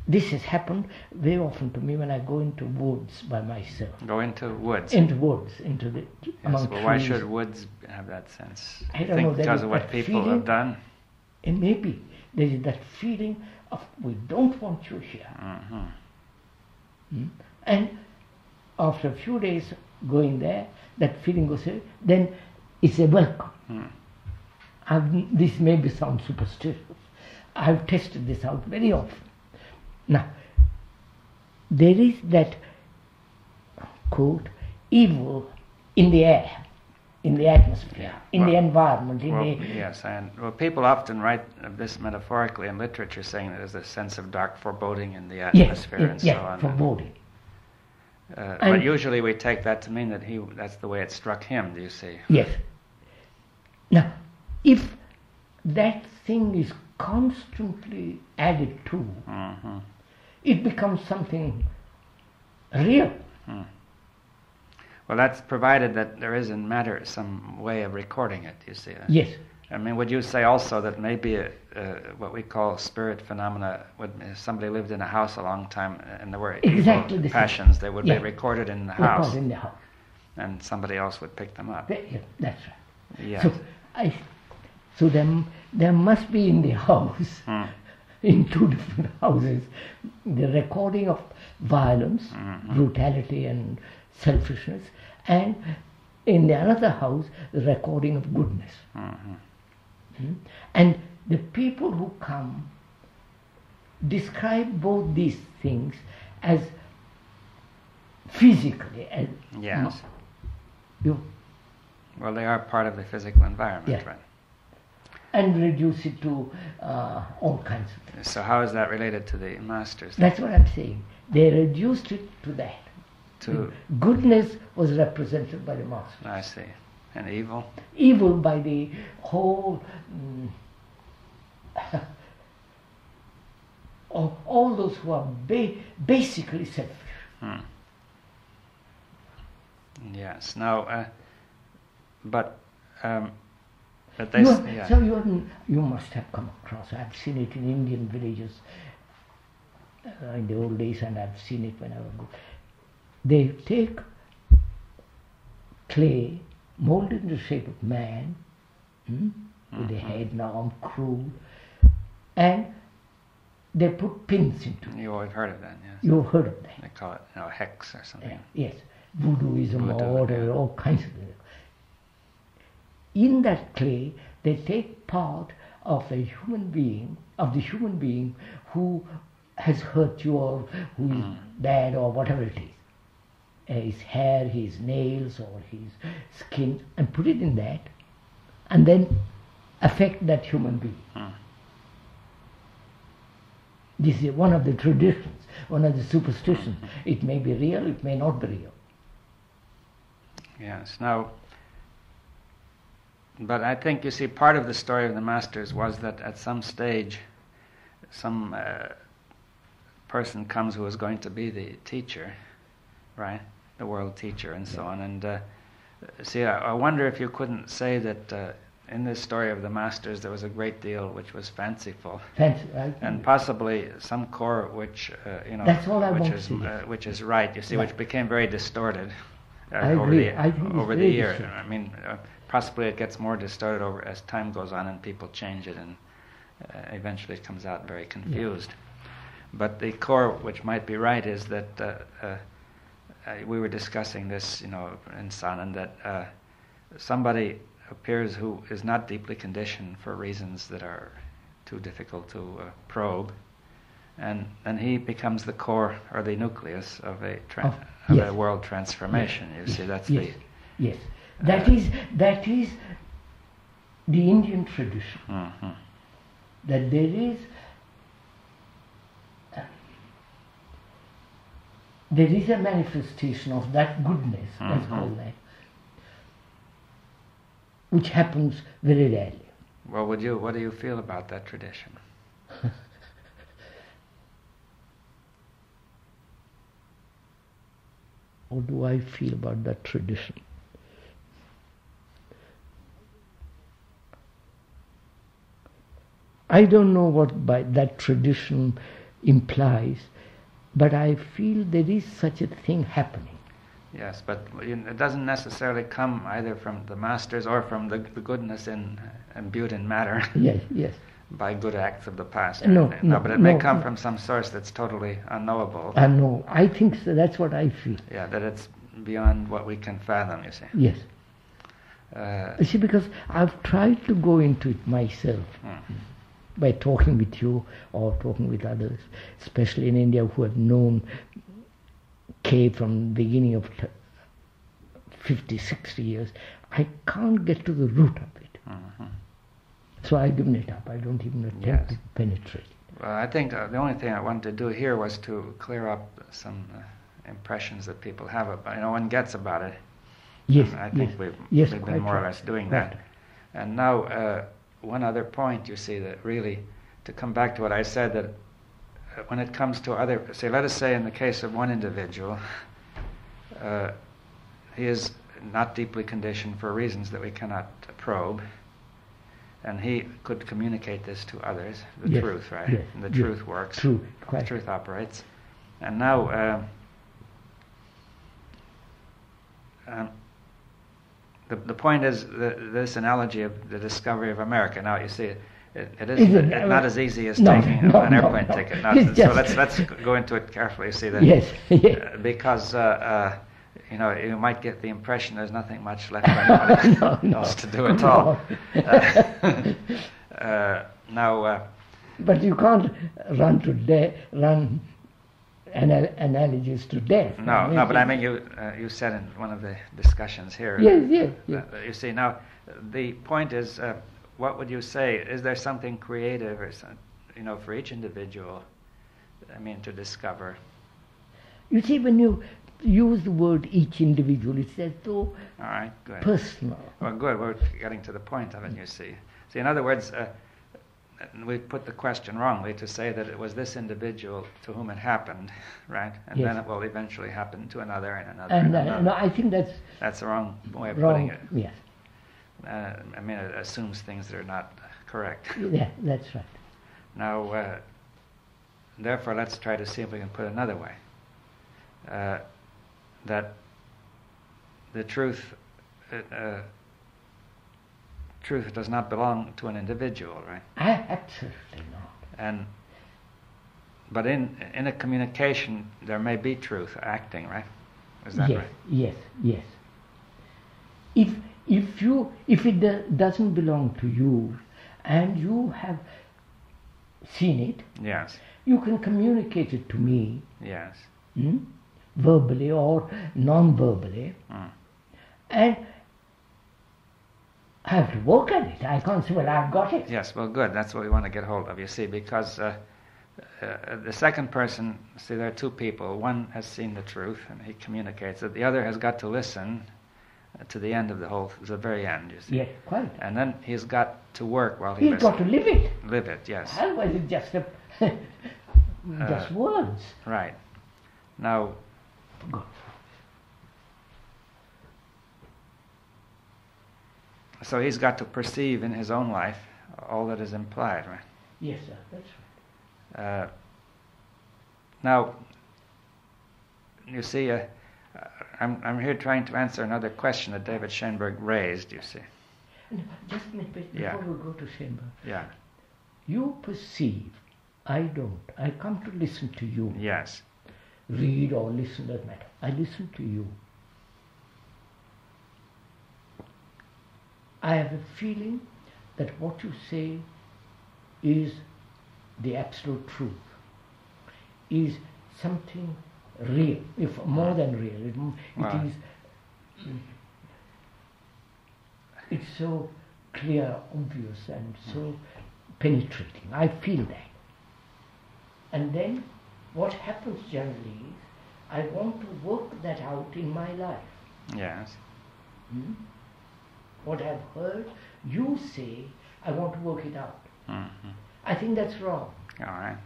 This has happened very often to me when I go into woods by myself. Go into woods? Into woods, into the... Yes, well, why should woods have that sense? I don't know. Because of what people have done? And maybe there is that feeling of, we don't want you here. And after a few days going there, that feeling goes away, then it's a welcome. This maybe sounds superstitious. I've tested this out very often. Now, there is that, quote, evil in the air, in the atmosphere, in the environment. Yes, and people often write this metaphorically in literature, saying that there's a sense of dark foreboding in the atmosphere and so on. Foreboding. But usually we take that to mean that that's the way it struck him, do you see? Yes. Now, if that thing is constantly added to, it becomes something real. Well, that's provided that there is in matter some way of recording it, you see. Yes. I mean, would you say also that maybe what we call spirit phenomena, if somebody lived in a house a long time and there were exactly evil passions, they would be recorded in the house. Recorded in the house. And somebody else would pick them up. Yeah, that's right. Yes. So there must be in the house, in two different houses, the recording of violence, brutality and selfishness, and in the another house, the recording of goodness. And the people who come describe both these things as physically. Yes. Well, they are part of the physical environment, right? And reduce it to all kinds of things. So how is that related to the masters? That's what I'm saying. They reduced it to that. Goodness was represented by the masters. I see. And evil? Evil by the whole... all those who are basically selfish. Yes. Now, but they so you must have come across. I've seen it in Indian villages in the old days, and I've seen it when I was good. They take clay molded in the shape of man, with a head and arm, crude, and they put pins into it. You've heard of that, yes. You've heard of that. They call it, hex or something. Yes, voodooism or whatever, all kinds of things. In that clay, they take part of the human being who has hurt you, or who is bad, or whatever it is. His hair, his nails, or his skin, and put it in that, and then affect that human being. This is one of the traditions, one of the superstitions. It may be real, it may not be real. Yes. Now, but I think, you see, part of the story of the masters was that at some stage, some person comes who is going to be the teacher, right? The world teacher and so on. And see, I wonder if you couldn't say that in this story of the masters there was a great deal which was fanciful, and possibly some core which That's all I want to see. Which is right. You see, Right. which became very distorted I over agree. I think it's over the very year. distorted. I mean, possibly it gets more distorted over as time goes on and people change it, and eventually it comes out very confused. But the core which might be right is that we were discussing this, in Sanan, that somebody appears who is not deeply conditioned for reasons that are too difficult to probe, and he becomes the core or the nucleus of a world transformation. You see, that's the yes. That is the Indian tradition. That there is a manifestation of that goodness, let's call that, which happens very rarely. Well, what do you feel about that tradition? What do I feel about that tradition? I don't know what by that tradition implies, but I feel there is such a thing happening. Yes, but it doesn't necessarily come either from the masters or from the goodness imbued in matter. Yes. By good acts of the past. No, but it may come from some source that's totally unknowable. No, I think so. That's what I feel. Yeah, that it's beyond what we can fathom, you see. Yes. You see, because I've tried to go into it myself by talking with you or talking with others, especially in India, who have known K from the beginning of 50, 60 years. I can't get to the root of it. So I've given it up. I don't even attempt to penetrate it. Well, I think the only thing I wanted to do here was to clear up some impressions that people have about, one gets about it. Yes, I think we've been more or less doing that. And now, one other point, you see, that really, to come back to what I said, that when it comes to let us say in the case of one individual, he is not deeply conditioned for reasons that we cannot probe, and he could communicate this to others, the truth, right? Yes, and the truth works. True, the truth operates. And now, the point is this analogy of the discovery of America. Now, you see, it isn't not as easy as taking an airplane ticket. So let's go into it carefully. You see that? Yes. Because you might get the impression there's nothing much left for anybody else to do at all. But you can't run analogies to death. No, but I mean, you said in one of the discussions here. Yes. You see, now the point is, what would you say? Is there something creative, or for each individual? I mean, to discover. You see, when you use the word each individual, it's as though all right, good. Personal. Well, good. We're getting to the point of it. You see. In other words, we put the question wrongly to say that it was this individual to whom it happened, right? And Yes. then it will eventually happen to another and another And and another. no, I think that's That's the wrong way of wrong. putting it. Yes. I mean, it assumes things that are not correct. Yeah, that's right. Now, therefore, let's try to see if we can put it another way. That the truth does not belong to an individual, right? Absolutely not. But in a communication, there may be truth acting, right? Is that Yes, right? yes, yes. If it doesn't belong to you, and you have seen it, Yes. you can communicate it to me, Yes. verbally or non-verbally, and I have to work at it. I can't say, well, I've got it. Yes. Well, good. That's what we want to get hold of. You see, because the second person, see, there are two people. One has seen the truth and he communicates it. The other has got to listen to the end of the very end. You see. Yes, quite. And then he's got to work while he He's got to live it. live it. Yes. Otherwise, it's just just words. Right. Now, Go. so he's got to perceive in his own life all that is implied, right? Yes, sir. That's right. Now, you see, I'm here trying to answer another question that David Schoenberg raised, you see. No, just a minute before Yeah. we go to Schoenberg. Yeah. You perceive, I don't. I come to listen to you. Yes. Read or listen, doesn't matter. I listen to you. I have a feeling that what you say is the absolute truth, is something real, if more than real. Wow. It's so clear, obvious, and so penetrating. I feel that. And then what happens generally is I want to work that out in my life. Yes. What I've heard you say, I want to work it out. Mm-hmm. I think that's wrong. All right.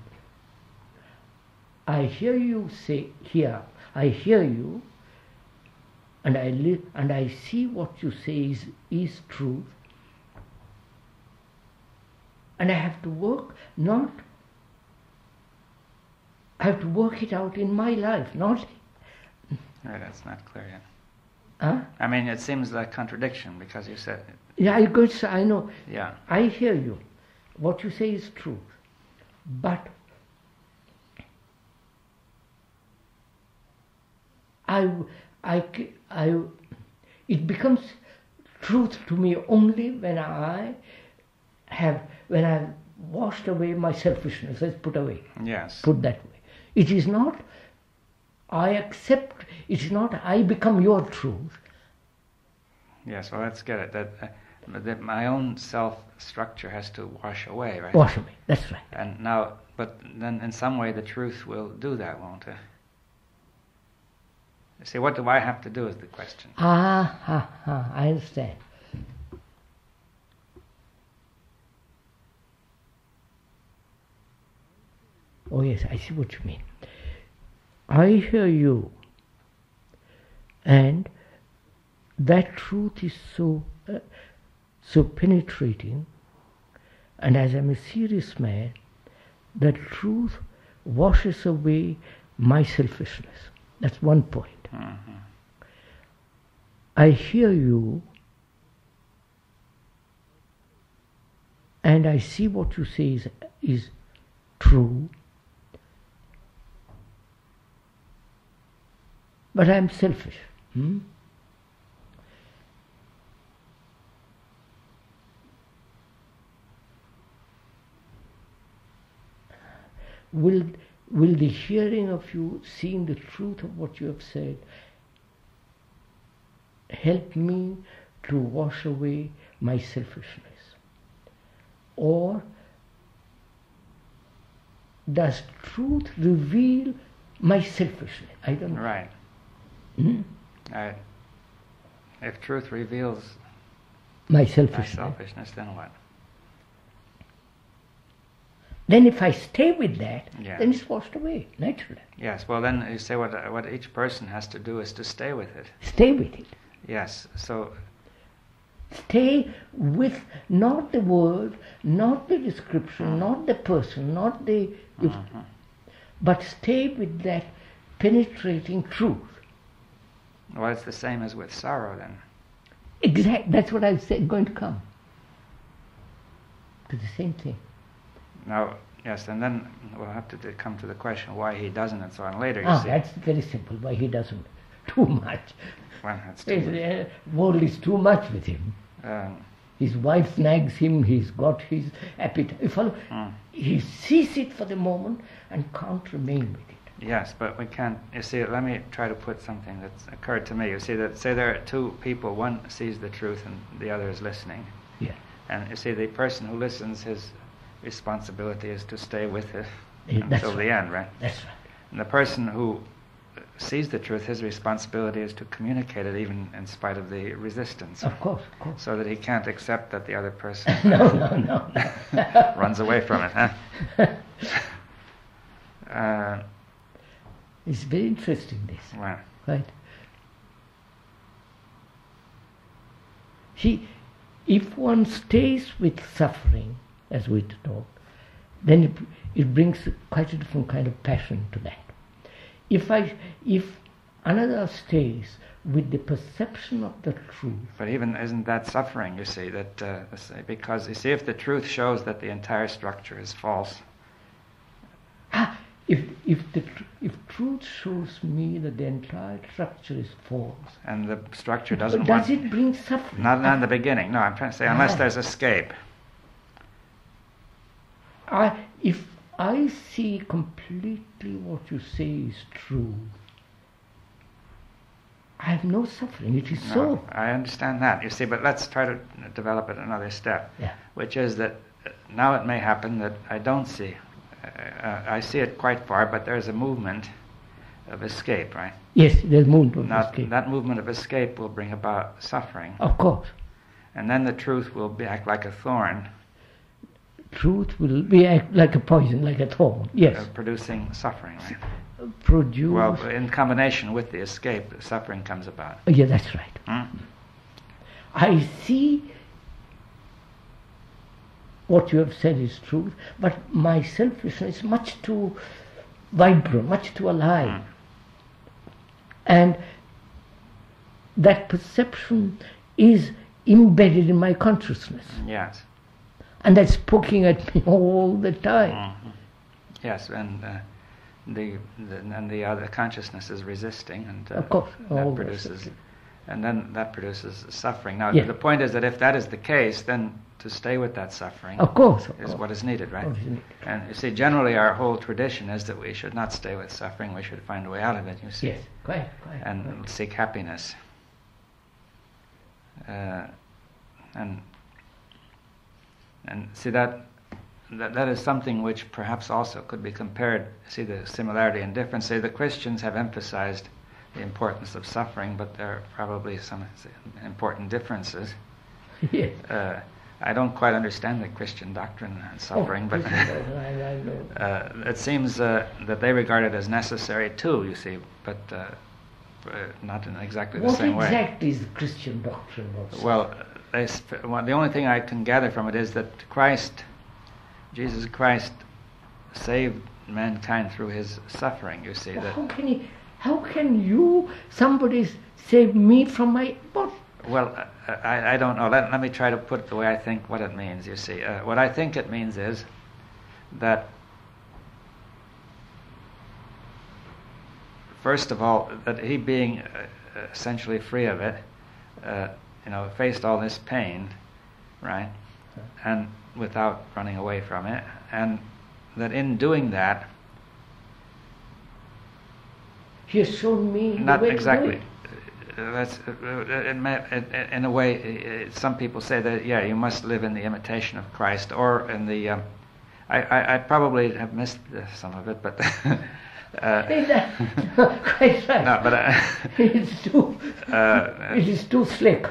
I hear you say here, I hear you, and I see what you say is truth, and I have to work I have to work it out in my life, not. Right, that's not clear yet. Huh? I mean, it seems like contradiction because you said. Yeah, I know. Yeah. I hear you. What you say is truth, but it becomes truth to me only when I've washed away my selfishness. Let's put away. Yes. Put that way. It is not I accept. It's not I become your truth. Yes. Well, let's get it. That my own self structure has to wash away, right? Wash away. That's right. And now, but then in some way the truth will do that, won't it? You see, what do I have to do is the question. I understand. Oh yes, I see what you mean. I hear you, and that truth is so penetrating, and as I'm a serious man, that truth washes away my selfishness. That's one point. Mm-hmm. I hear you, and I see what you say is true, but I'm selfish. Will the hearing of you, seeing the truth of what you have said, help me to wash away my selfishness? Or does truth reveal my selfishness? I don't know. Right. Right. If truth reveals My my selfishness. selfishness, then what? Then if I stay with that, Yeah. then it's washed away, naturally. Yes, well then you say what each person has to do is to stay with it. Stay with it. Yes, so Stay with not the word, not the description, not the person, not the... but stay with that penetrating truth. well, it's the same as with sorrow then. That's what I said going to come. It's the same thing. Now, yes, and then we'll have to come to the question why he doesn't and so on later, you see. That's very simple, why he doesn't. Too much. Well, that's too World is too much with him. His wife nags him, he's got his appetite. You follow? He sees it for the moment and can't remain with it. Yes, but we can't, you see, let me try to put something that's occurred to me. You see, that say there are two people, one sees the truth and the other is listening. Yeah. And you see, the person who listens, his responsibility is to stay with it That's until the right. end, right? That's right. And the person who sees the truth, his responsibility is to communicate it even in spite of the resistance. Of course. So that he can't accept that the other person No. runs away from it, huh? It's very interesting, this. Well, Right? See, if one stays with suffering, as we talk, then it brings quite a different kind of passion to that. If another stays with the perception of the truth, but even isn't that suffering, you see, that because you see, if the truth shows that the entire structure is false, if truth shows me that the entire structure is false, and the structure doesn't does want, it bring suffering? not in the beginning. No, I'm trying to say unless there's escape. If I see completely what you say is true, I have no suffering. It is No, so. I understand that. You see, but let's try to develop it another step, Yeah. which is that now it may happen that I don't see. I see it quite far, but there's a movement of escape, right? Yes, there's movement of Now, escape. that movement of escape will bring about suffering, Of course. and then the truth will act like a thorn, Truth will be act like a poison, like a thorn. Yes. producing suffering, right? Produce. Well, in combination with the escape, suffering comes about. Yeah, that's right. I see what you have said is truth, but my selfishness is much too vibrant, much too alive. And that perception is embedded in my consciousness. Yes. And that's poking at me all the time. Yes, and the other consciousness is resisting, and Of course, that all produces, those. and then that produces suffering. Now, Yeah. the point is that if that is the case, then to stay with that suffering Of course. is what is needed, right? What is needed. And you see, generally our whole tradition is that we should not stay with suffering, we should find a way out of it, you see, Yes, quite. and seek happiness. And see, that is something which perhaps also could be compared, see the similarity and difference. Say the Christians have emphasized the importance of suffering, but there are probably some important differences. Yes. I don't quite understand the Christian doctrine on suffering, but I know. it seems that they regard it as necessary too, you see, but not in exactly the same way. What exactly is the Christian doctrine of suffering? Well, the only thing I can gather from it is that Jesus Christ, saved mankind through his suffering, you see. Well, how can somebody save me from my body? Well, I don't know. Let me try to put it the way I think what it means, you see. What I think it means is that, first of all, that he being essentially free of it, faced all this pain, right, and without running away from it, and that in doing that, he has shown me not the way exactly. to do it. In a way, some people say that you must live in the imitation of Christ, or in the. I probably have missed some of it, but. Quite right. No, but it is too slick.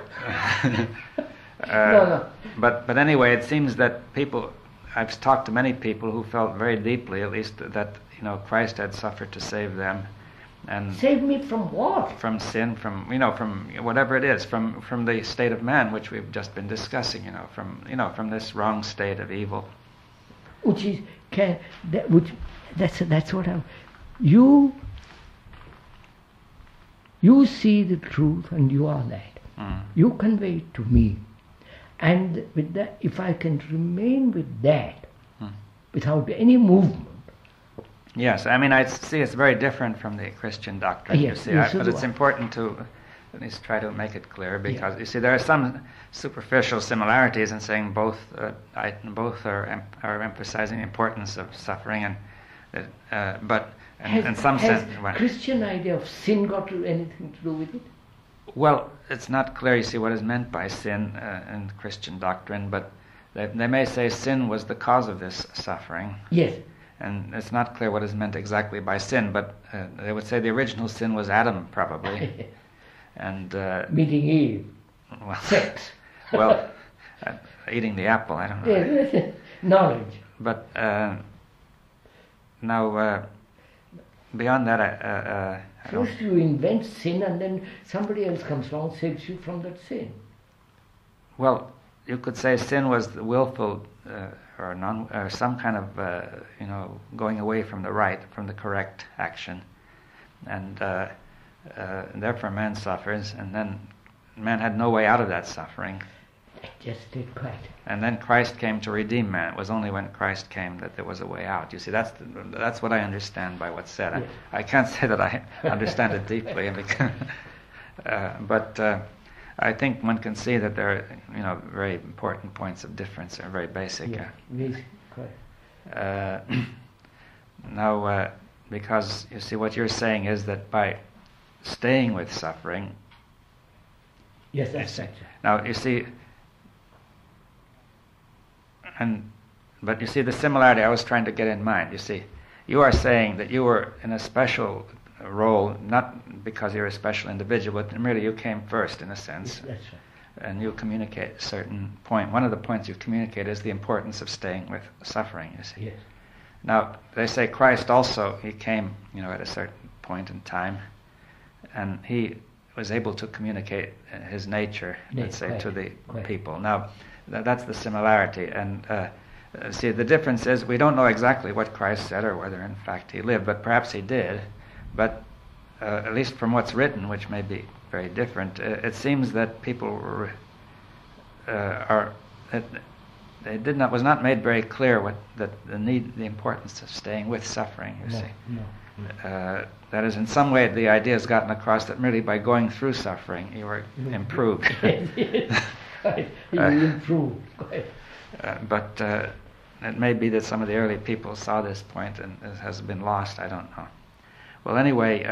No. But anyway, it seems that people I've talked to many people who felt very deeply, at least, that Christ had suffered to save them, and Save me from what? from sin, from whatever it is, from the state of man which we've just been discussing, from this wrong state of evil. Which is that's what you see the truth and you are that. You convey it to me, and with that, if I can remain with that without any movement. Yes, I mean, I see it's very different from the Christian doctrine, Yes, you see, yes, but so it's do I. important to at least try to make it clear, because you see there are some superficial similarities in saying both are emphasizing the importance of suffering, but in some sense, Christian idea of sin got anything to do with it? well, it's not clear, you see, what is meant by sin in Christian doctrine, but they may say sin was the cause of this suffering. Yes. And it's not clear what is meant exactly by sin, but they would say the original sin was Adam, probably. And Meeting Eve. well, Sex. well, eating the apple, I don't know. Yes. Knowledge. But now, beyond that, I don't... First you invent sin and then somebody else comes along and saves you from that sin. Well, you could say sin was the willful or some kind of going away from the right, from the correct action, and therefore man suffers, and then man had no way out of that suffering. Just did quite. And then Christ came to redeem man. It was only when Christ came that there was a way out. You see, that's what I understand by what's said. Yes. I can't say that I understand it deeply, but I think one can see that there are, very important points of difference. Are very basic. Yeah, basic, quite. Now, because you see, what you're saying is that by staying with suffering. Yes, that's right. Now, you see. But you see the similarity I was trying to get in mind. You see, you are saying that you were in a special role, not because you're a special individual, but merely you came first, in a sense. Yes, that's right. And you communicate a certain point. One of the points you communicate is the importance of staying with suffering, you see. Yes. Now, they say Christ also, he came, at a certain point in time, and he was able to communicate his nature, let's say, to the people. Now, that's the similarity. And see, the difference is we don't know exactly what Christ said or whether in fact he lived, but perhaps he did. But at least from what's written, which may be very different, it seems that people were, was not made very clear the importance of staying with suffering. You see. No. That is, in some way, the idea has gotten across that merely by going through suffering, you were improved. Right. You improved. But it may be that some of the early people saw this point and it has been lost. I don't know. Well, anyway,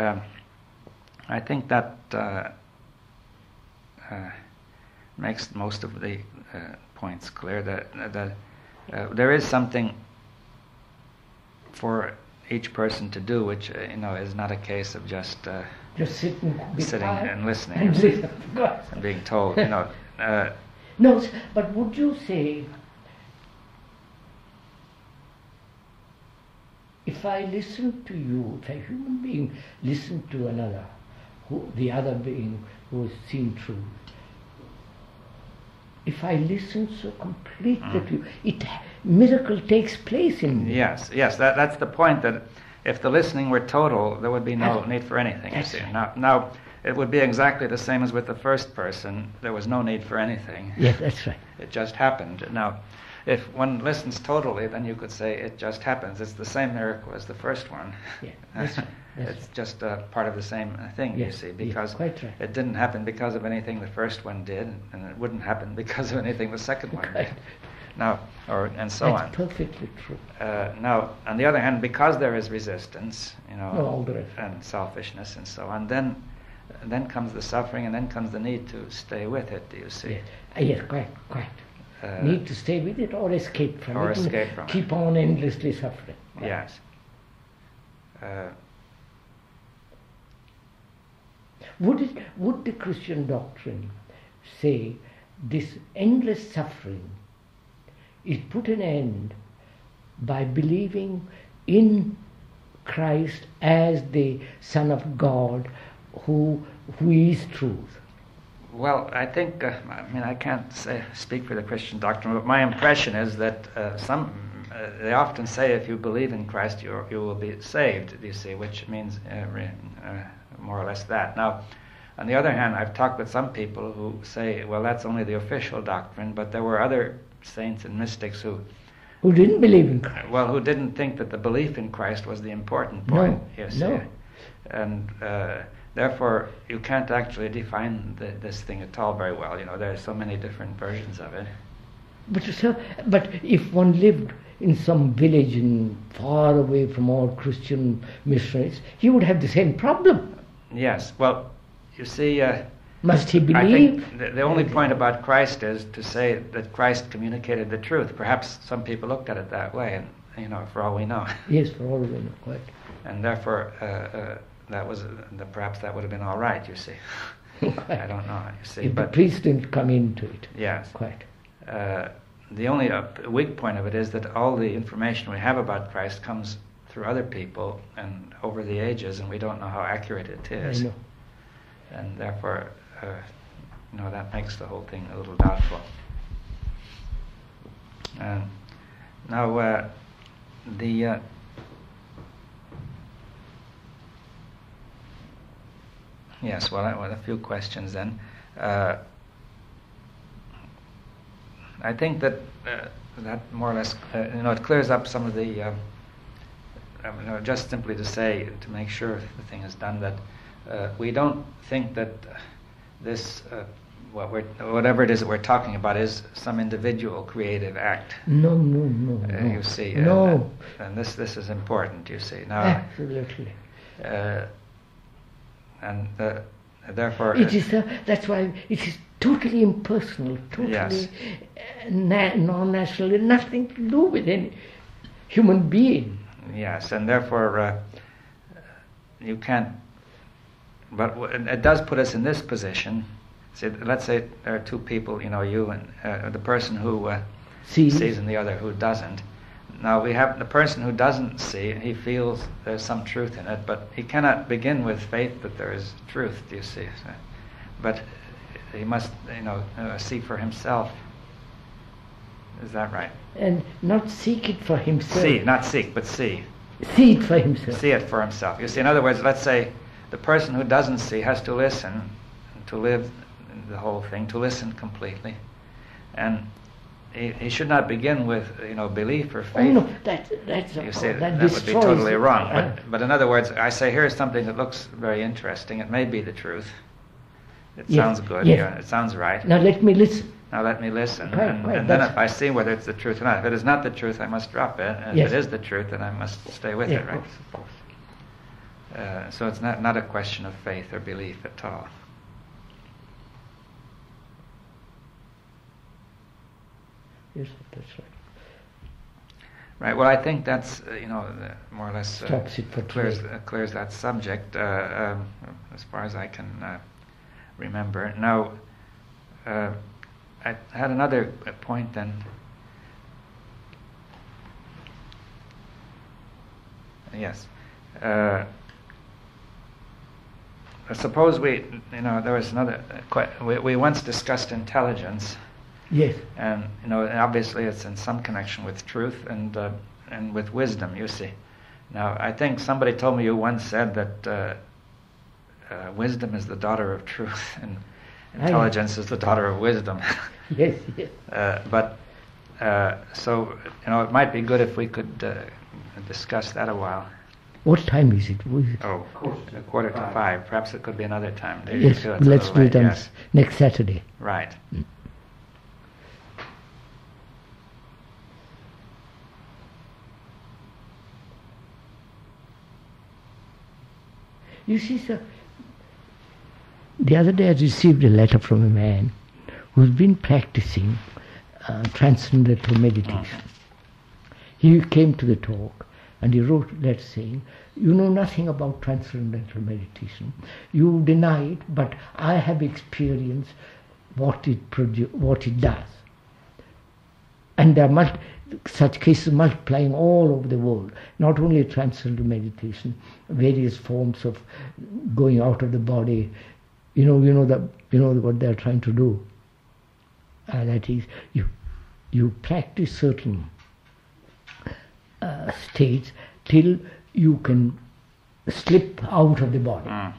I think that makes most of the points clear. That there is something for each person to do, which is not a case of just sitting and listening and being told. No, but would you say, if I listen to you, if a human being listened to another, the other being who has seen truth, if I listen so completely to you, miracle takes place in me. Yes, that's the point, that if the listening were total, there would be no need for anything, you see. Right. Now, it would be exactly the same as with the first person. There was no need for anything. Yes, that's right. It just happened. Now, if one listens totally, then you could say it just happens. It's the same miracle as the first one. Yeah, that's right. It's just part of the same thing, yes, you see, because quite right. it didn't happen because of anything the first one did, and it wouldn't happen because of anything the second one did. Now, and so on. That's perfectly true. Now, on the other hand, because there is resistance, all the rest. and selfishness and so on, then comes the suffering, and then comes the need to stay with it. Do you see? Yes, quite. Need to stay with it or escape from it. Or escape from it. Keep on endlessly suffering. Yes. Would the Christian doctrine say this endless suffering is put an end by believing in Christ as the Son of God who is truth? Well, I think, I can't speak for the Christian doctrine, but my impression is that they often say if you believe in Christ, you will be saved, you see, which means more or less that. Now, on the other hand, I've talked with some people who say, well, that's only the official doctrine, but there were other saints and mystics who didn't believe in Christ. Well, who didn't think that the belief in Christ was the important point. No. And therefore, you can't actually define this thing at all very well. There are so many different versions of it. But if one lived in some village far away from all Christian missionaries, he would have the same problem. Yes. Well, you see, must he believe? I think the only point about Christ is to say that Christ communicated the truth. Perhaps some people looked at it that way, and for all we know. Yes, for all we know, quite. And therefore, perhaps that would have been all right. You see, I don't know. You see, if but the priest didn't come into it. Yes, quite. The only weak point of it is that all the information we have about Christ comes through other people and over the ages, and we don't know how accurate it is. I know. And therefore, that makes the whole thing a little doubtful. Now, yes, well, a few questions then. I think that that more or less, it clears up some of the, just simply to say, to make sure the thing is done, that we don't think that this, whatever it is that we're talking about, is some individual creative act. No. You see, no. And this is important. You see now. Absolutely. And therefore, it is. That's why it is totally impersonal, totally yes. Non-national, nothing to do with any human being. Yes, and therefore you can't. But it does put us in this position. See, let's say there are two people, you and the person who sees and the other who doesn't. Now we have the person who doesn't see, he feels there's some truth in it, but he cannot begin with faith that there is truth, do you see? But he must, see for himself. Is that right? And not seek it for himself. See, not seek, but see. See it for himself. See it for himself. You see, in other words, let's say the person who doesn't see has to listen, to live the whole thing, to listen completely. And he should not begin with, belief or faith. Oh no, that's you see, that would be totally wrong. But in other words, I say here's something that looks very interesting. It may be the truth. It sounds good. Yes. Yeah, it sounds right. Now let me listen. And then if I see whether it's the truth or not. If it is not the truth, I must drop it. And if it is the truth, then I must stay with it, right? Of course. So it's not a question of faith or belief at all. Yes, that's right. Right. Well, I think that's more or less Stops it for clears that subject as far as I can remember. Now, I had another point then. Yes. Suppose there was another. We once discussed intelligence. Yes. And obviously it's in some connection with truth and with wisdom. You see. Now, I think somebody told me you once said that wisdom is the daughter of truth, and intelligence is the daughter of wisdom. Yes. So it might be good if we could discuss that a while. What time is it? 4:45. Perhaps it could be another time. Yes, let's do it on next Saturday. Right. You see, sir, the other day I received a letter from a man who's been practicing transcendental meditation. He came to the talk and he wrote a letter saying, you know nothing about transcendental meditation. You deny it, but I have experienced what it does. And such cases multiplying all over the world. Not only transcendental meditation, various forms of going out of the body. You know what they are trying to do. That is, you practice certain states till you can slip out of the body.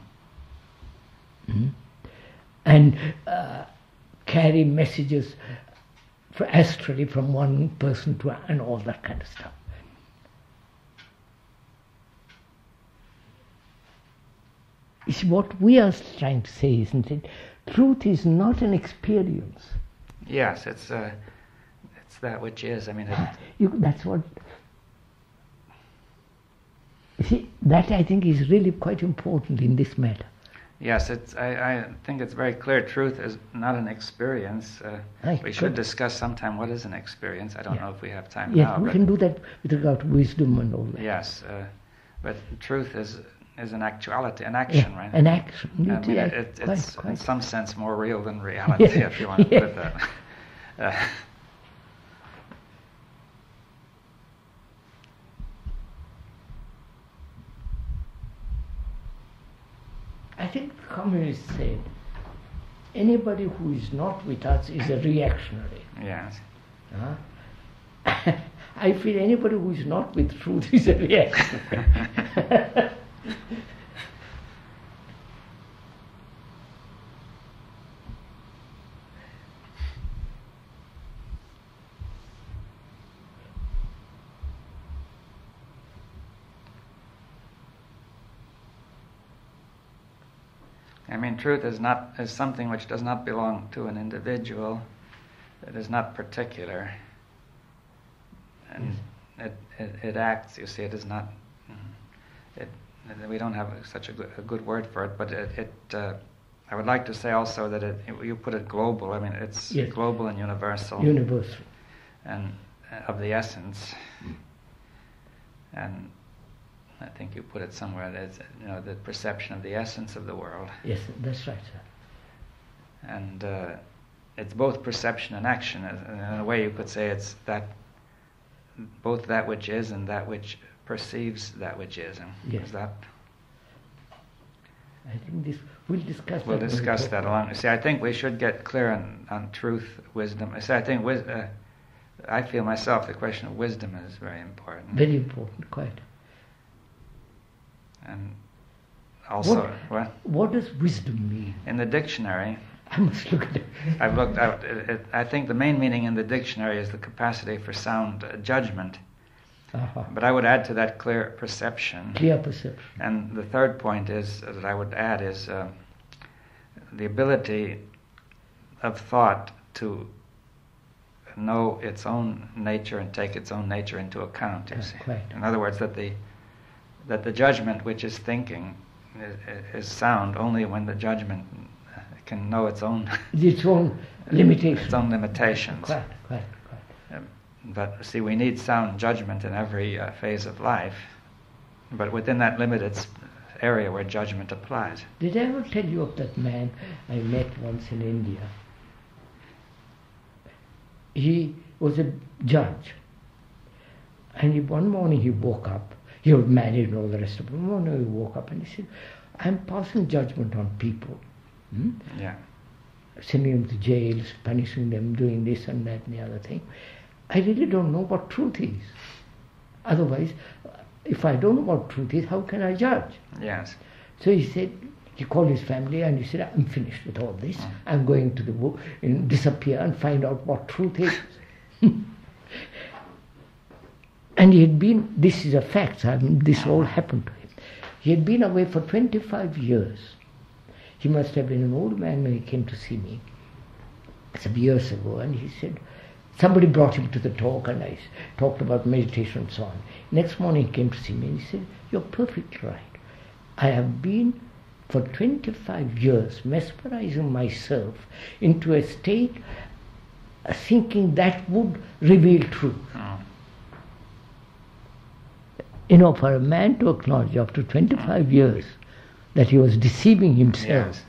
And carry messages astrally from one person to and all that kind of stuff. You see, what we are trying to say, isn't it? Truth is not an experience. Yes, it's that which is. I mean, that's what. You see, that I think is really quite important in this matter. Yes, I think it's very clear. Truth is not an experience. We should discuss sometime what is an experience. I don't know if we have time now. Yes, we can do that with regard to wisdom and all that. Yes, but truth is an actuality, an action, right? An action. It's in some sense more real than reality, if you want to put it that. I think the communists said, anybody who is not with us is a reactionary. Yes. I feel anybody who is not with truth is a reactionary. I mean, truth is something which does not belong to an individual. It is not particular, and it acts. You see, it is not. We don't have such a good word for it, but I would like to say also that you put it global. I mean, it's global and universal. Universal. And of the essence. And I think you put it somewhere that the perception of the essence of the world. Yes, that's right, sir. And it's both perception and action. In a way, you could say it's that both that which is and that which perceives that which is. Yes. Is that? I think we'll discuss. We'll discuss that along. See, I think we should get clear on truth, wisdom. See, I think I feel myself the question of wisdom is very important. Very important, quite. And also, what does wisdom mean? In the dictionary, I must look at it. I've looked out. I think the main meaning in the dictionary is the capacity for sound judgment. But I would add to that clear perception. Clear perception. And the third point that I would add is the ability of thought to know its own nature and take its own nature into account. You see. Right. In other words, that the judgment which is thinking is sound only when the judgment can know its own limitations. Its own limitations. Quite. But see, we need sound judgment in every phase of life, but within that limited area where judgment applies. Did I ever tell you of that man I met once in India? He was a judge, and one morning he woke up. He was married and all the rest of it. One morning he woke up and he said, "I'm passing judgment on people. Yeah. Sending them to jails, punishing them, doing this and that and the other thing. I really don't know what truth is. Otherwise, if I don't know what truth is, how can I judge?" Yes. So he said, he called his family and he said, "I'm finished with all this. I'm going to disappear and find out what truth is." And he had been, this is a fact, this all happened to him. He had been away for 25 years. He must have been an old man when he came to see me some years ago, and he said, somebody brought him to the talk and I talked about meditation and so on. Next morning he came to see me and he said, "You're perfectly right. I have been for 25 years mesmerizing myself into a state thinking that would reveal truth." For a man to acknowledge after 25 years that he was deceiving himself, yes.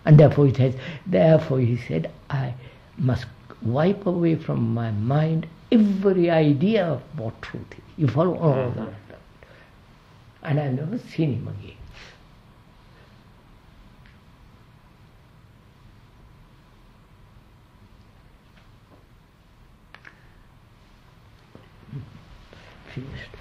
and therefore he said, "I must wipe away from my mind every idea of what truth is. You follow all that. And I've never seen him again. Finished.